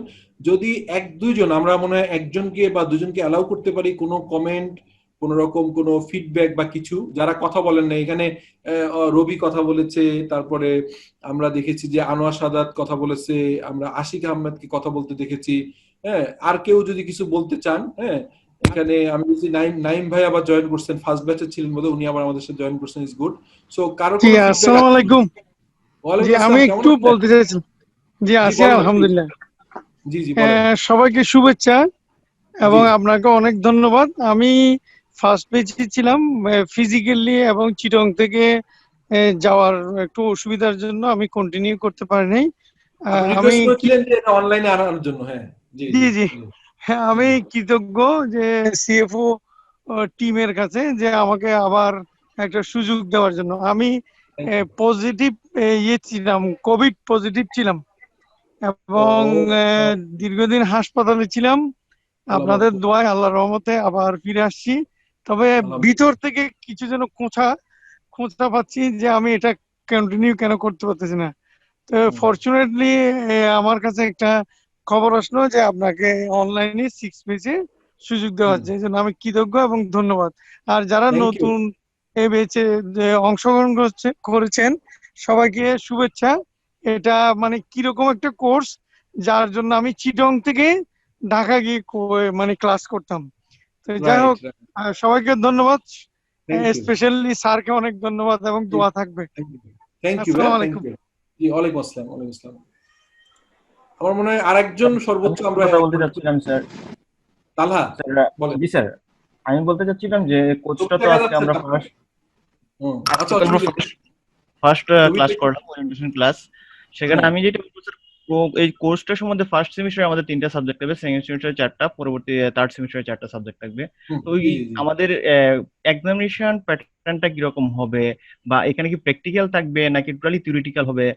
যদি এক দুইজন, আমরা মনে হয় একজনকে বা দুজনকে অ্যালাউ করতে পারি কোনো কমেন্ট, কোন রকম কোনো ফিডব্যাক বা কিছু, যারা কথা বলেন না এখানে। রবি কথা বলেছে, তারপরে আমরা দেখেছি যে আনোয়ার সাদাত কথা বলেছে, আমরা আশিক আহমেদকে কথা বলতে দেখেছি। হ্যাঁ, আর কেউ যদি কিছু বলতে চান, হ্যাঁ, এখানে আমি দেখছি নাইম ভাই আবার জয়েন করছেন, ফার্স্ট ব্যাচে ছিলেন বোধহয়, উনি আবার আমাদের সাথে জয়েন করছেন, ইজ গুড। সো কারো জি আসসালামু আলাইকুম। জি আমি একটু বলতে চাইছি। জি আছি আলহামদুলিল্লাহ। জি জি বলেন। সবাইকে শুভেচ্ছা এবং আপনাকে অনেক ধন্যবাদ। আমি ফার্স্ট পেজে ছিলাম, ফিজিক্যালি এবং চিটং থেকে যাওয়ার একটু অসুবিধার জন্য আমি কন্টিনিউ করতে পারি নাই। আমি অনলাইনে আনার জন্য। হ্যাঁ জি জি জি হ্যাঁ, আমি কৃতজ্ঞ যে সিএফও টিমের কাছে যে আমাকে আবার একটা সুযোগ দেওয়ার জন্য। আমি পজিটিভ ছিলাম, কোভিড পজিটিভ ছিলাম এবং দীর্ঘদিন হাসপাতালে ছিলাম। আপনাদের দোয়ায় আল্লাহর রহমতে আবার ফিরে আসছি। তবে ভিতর থেকে কিছু যেন খোঁচা পাচ্ছি যে আমি এটা কন্টিনিউ কেন করতে পারতেছি না। তো ফরচুনেটলি আমার কাছে একটা খবর আসলো যে আপনাকে অনলাইনে 6 পেজে সুযোগ দেওয়া হচ্ছে, এই জন্য আমি কৃতজ্ঞ এবং ধন্যবাদ। আর যারা নতুন এই ব্যাচে অংশগ্রহণ করেছেন সবাইকে শুভেচ্ছা। এটা মানে কিরকম একটা কোর্স যার জন্য আমি চিটং থেকে ঢাকা গিয়ে মানে ক্লাস করতাম। তো যাই হোক, সবাইকে ধন্যবাদ, স্পেশালি স্যারকে অনেক ধন্যবাদ এবং দোয়া থাকবে। Thank you. আসসালামু আলাইকুম। জি ওয়ালাইকুম আসসালাম। ওয়ালাইকুম আসসালাম। আমার মনে হয় আরেকজন সর্বোচ্চ আমরা কথা বলতে চাচ্ছিলাম স্যার। তালহা বলেন। জি স্যার, আমি বলতে চাচ্ছিলাম যে কোর্সটা তো আজকে আমরা ফার্স্ট ক্লাস করলাম, ওরিয়েন্টেশন ক্লাস। সেখানে আমি যেটা এই কোর্সটার সম্বন্ধে ফার্স্ট সেমিস্টারে আমাদের 3টা সাবজেক্ট থাকবে, সেকেন্ড সেমিস্টারে 4টা, পরবর্তী থার্ড সেমিস্টারে 4টা সাবজেক্ট থাকবে। তো আমাদের এক্সামিনেশন প্যাটার্নটা কিরকম হবে, বা এখানে কি প্র্যাকটিক্যাল থাকবে নাকি টোটালি থিওরিটিক্যাল হবে,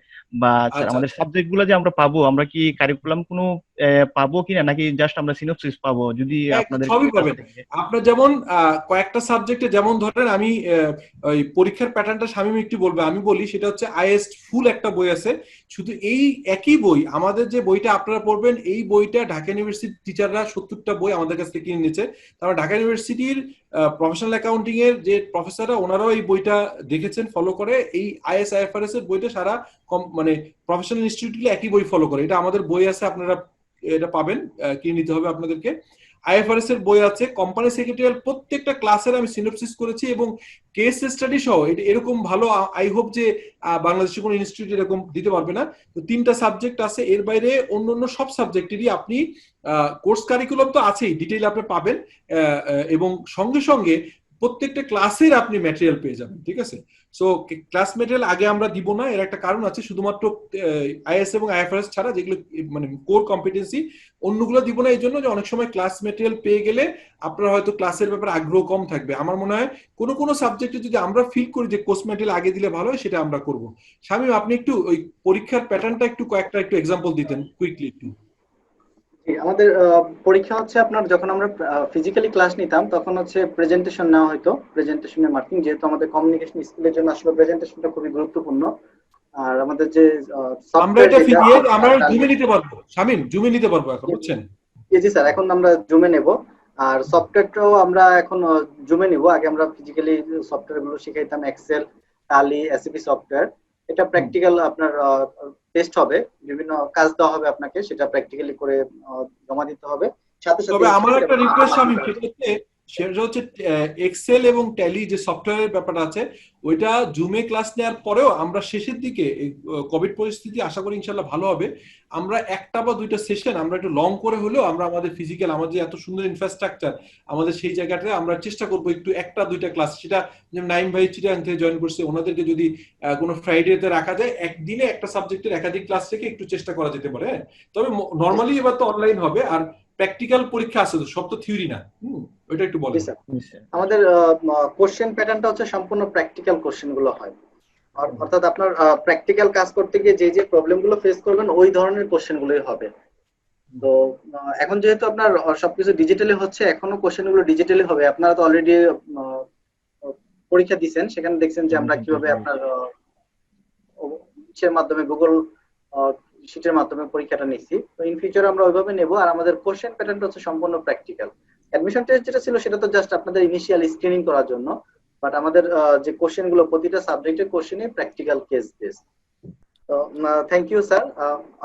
বা আমাদের সাবজেক্টগুলো যে আমরা পাবো, আমরা কি কারিকুলাম কোনো পাবো কিনা, নাকি জাস্ট আমরা সিনপসিস পাবো? যদি আপনাদের সবই পাবেন আপনার। যেমন কয়েকটা সাবজেক্টে, যেমন ধরেন আমি ওই পরীক্ষার প্যাটার্নটা শামীম একটু বলবে, আমি বলি সেটা হচ্ছে আইএসট ফুল একটা বই আছে, শুধু এই একই বই আমাদের যে বইটা আপনারা পড়বেন, এই বইটা ঢাকা ইউনিভার্সিটির টিচাররা 70টা বই আমাদের কাছ থেকে কিনে নিচ্ছে। তারপর ঢাকা ইউনিভার্সিটির প্রফেশনাল অ্যাকাউন্টিং এর যে প্রফেসররা, ওনারাও এই বইটা দেখেছেন, ফলো করে। এই আইএস আইএফআরএস এর বইটা সারা মানে প্রফেশনাল ইনস্টিটিউটগুলো একই বই ফলো করে। এটা আমাদের বই আছে, আপনারা এটা পাবেন, কিনে নিতে হবে আপনাদেরকে। আইএফআরএস এর বই আছে, কোম্পানি সেক্রেটারিয়াল প্রত্যেকটা ক্লাসের আমি সিনপসিস করেছি এবং কেস স্টাডি সহ। এটা এরকম ভালো, আই হোপ যে বাংলাদেশের কোনো ইনস্টিটিউট এরকম দিতে পারবে না। তো 3টা সাবজেক্ট আছে, এর বাইরে অন্য সব সাবজেক্টেরই আপনি কোর্স কারিকুলাম তো আছেই, ডিটেইল আপনি পাবেন, এবং সঙ্গে সঙ্গে প্রত্যেকটা ক্লাসের আপনি ম্যাটেরিয়াল পেয়ে যাবেন। ঠিক আছে? সো ক্লাস ম্যাটেরিয়াল আগে আমরা দিব না, এর একটা কারণ আছে, শুধুমাত্র আইএস এবং আইএফআরএস ছাড়া যেগুলো মানে কোর কম্পিটেন্সি, অন্যগুলো দিব না এই জন্য যে অনেক সময় ক্লাস ম্যাটেরিয়াল পেয়ে গেলে আপনার হয়তো ক্লাসের ব্যাপারে আগ্রহ কম থাকবে। আমার মনে হয় কোনো সাবজেক্টে যদি আমরা ফিল করি যে কোর্স ম্যাটেরিয়াল আগে দিলে ভালো হয়, সেটা আমরা করব। শামীম, আপনি একটু ওই পরীক্ষার প্যাটার্নটা একটু কয়েকটা এক্সাম্পল দিতেন কুইকলি একটু। আমাদের পরীক্ষা হচ্ছে আপনার, যখন আমরা ফিজিক্যালি ক্লাস নিতাম তখন হচ্ছে প্রেজেন্টেশন নেওয়া হতো, প্রেজেন্টেশনের মার্কিং, যেহেতু আমাদের কমিউনিকেশন স্কিলের জন্য আসলে প্রেজেন্টেশনটা খুবই গুরুত্বপূর্ণ। আর আমাদের যে আমরা এটা আমরা জুমে নিতে পারবো, শামীম জুমে নিতে পারবো এখন, বুঝছেন? জি স্যার, এখন আমরা জুমে নেব। আর সফটওয়্যারটাও আমরা এখন জুমে নেব। আগে আমরা ফিজিক্যালি সফটওয়্যার গুলো শিখাইতাম, এক্সেল, টালি, এসএপি সফটওয়্যার। এটা প্র্যাকটিক্যাল আপনার টেস্ট হবে, বিভিন্ন কাজ দেওয়া হবে আপনাকে, সেটা প্র্যাকটিক্যালি করে জমা দিতে হবে। সাথে সাথে তবে আমার একটা রিকোয়েস্ট শামীম, সেটা হচ্ছে এক্সেল এবং ট্যালি যে সফটওয়্যারের ব্যাপারটা আছে, ওইটা জুমে ক্লাস নেওয়ার পরেও আমরা শেষের দিকে, কোভিড পরিস্থিতি আশা করি ইনশাল্লাহ ভালো হবে, আমরা 1টা বা 2টা সেশন আমরা একটু লং করে হলেও আমরা আমাদের ফিজিক্যাল, আমাদের যে এত সুন্দর ইনফ্রাস্ট্রাকচার, আমাদের সেই জায়গাটাতে আমরা চেষ্টা করবো একটু 1টা 2টা ক্লাস, সেটা যেমন নাইম ভাই চিটাং থেকে জয়েন করছে, ওনাদেরকে যদি কোনো ফ্রাইডেতে রাখা যায়, একদিনে একটা সাবজেক্টের একাধিক ক্লাস থেকে একটু চেষ্টা করা যেতে পারে। তবে নর্মালি এবার তো অনলাইন হবে, আর প্র্যাকটিক্যাল পরীক্ষা আছে তো, সব তো থিওরি না। ওইটা একটু বলেন। আমাদের কোশ্চেন প্যাটার্নটা হচ্ছে সম্পূর্ণ প্র্যাকটিক্যাল কোশ্চেন গুলো হয়, অর্থাৎ আপনার প্র্যাকটিক্যাল কাজ করতে গিয়ে যে প্রবলেম গুলো ফেস করবেন ওই ধরনের কোশ্চেন গুলোই হবে। তো এখন যেহেতু আপনার সবকিছু ডিজিটালি হচ্ছে, এখনো কোশ্চেন গুলো ডিজিটালি হবে। আপনারা তো অলরেডি পরীক্ষা দিচ্ছেন, সেখানে দেখছেন যে আমরা কিভাবে আপনার ইসের মাধ্যমে গুগল শিটের মাধ্যমে পরীক্ষাটা নিচ্ছি। তো ইন ফিউচার আমরা ওইভাবে নেব। আর আমাদের কোশ্চেন প্যাটার্নটা হচ্ছে সম্পূর্ণ প্র্যাকটিক্যাল। অ্যাডমিশন টেস্ট যেটা ছিল সেটা তো জাস্ট আপনাদের ইনিশিয়াল স্ক্রিনিং করার জন্য, বাট আমাদের যে কোশ্চেন গুলো প্রতিটা সাবজেক্টের কোশ্চেনে প্র্যাকটিক্যাল কেস বেস। তো থ্যাংক ইউ স্যার,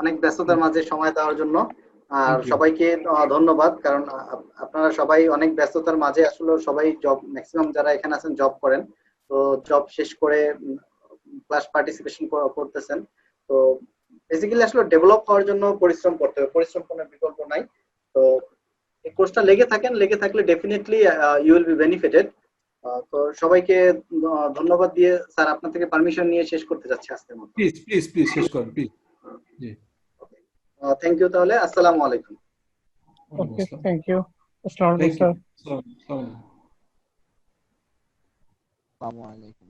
অনেক ব্যস্ততার মাঝে সময় দেওয়ার জন্য। আর সবাইকে ধন্যবাদ, কারণ আপনারা সবাই অনেক ব্যস্ততার মাঝে, আসলে সবাই জব, ম্যাক্সিমাম যারা এখানে আছেন জব করেন, তো জব শেষ করে ক্লাস পার্টিসিপেশন করতেছেন। তো বেসিক্যালি আসলে ডেভেলপ হওয়ার জন্য পরিশ্রম করতে হবে, পরিশ্রম কোনো বিকল্প নাই। তো এই কোর্সটা লেগে থাকলে definitely you will be benefited. তো সবাইকে ধন্যবাদ দিয়ে স্যার আপনার থেকে পারমিশন নিয়ে শেষ করতে যাচ্ছি আজকের মতো। প্লিজ শেষ করুন প্লিজ। G, thank you. তাহলে আসসালামু আলাইকুম। ওকে, থ্যাংক ইউ। আসসালামু আলাইকুম স্যার। আসসালামু আলাইকুম। আসসালামু আলাইকুম।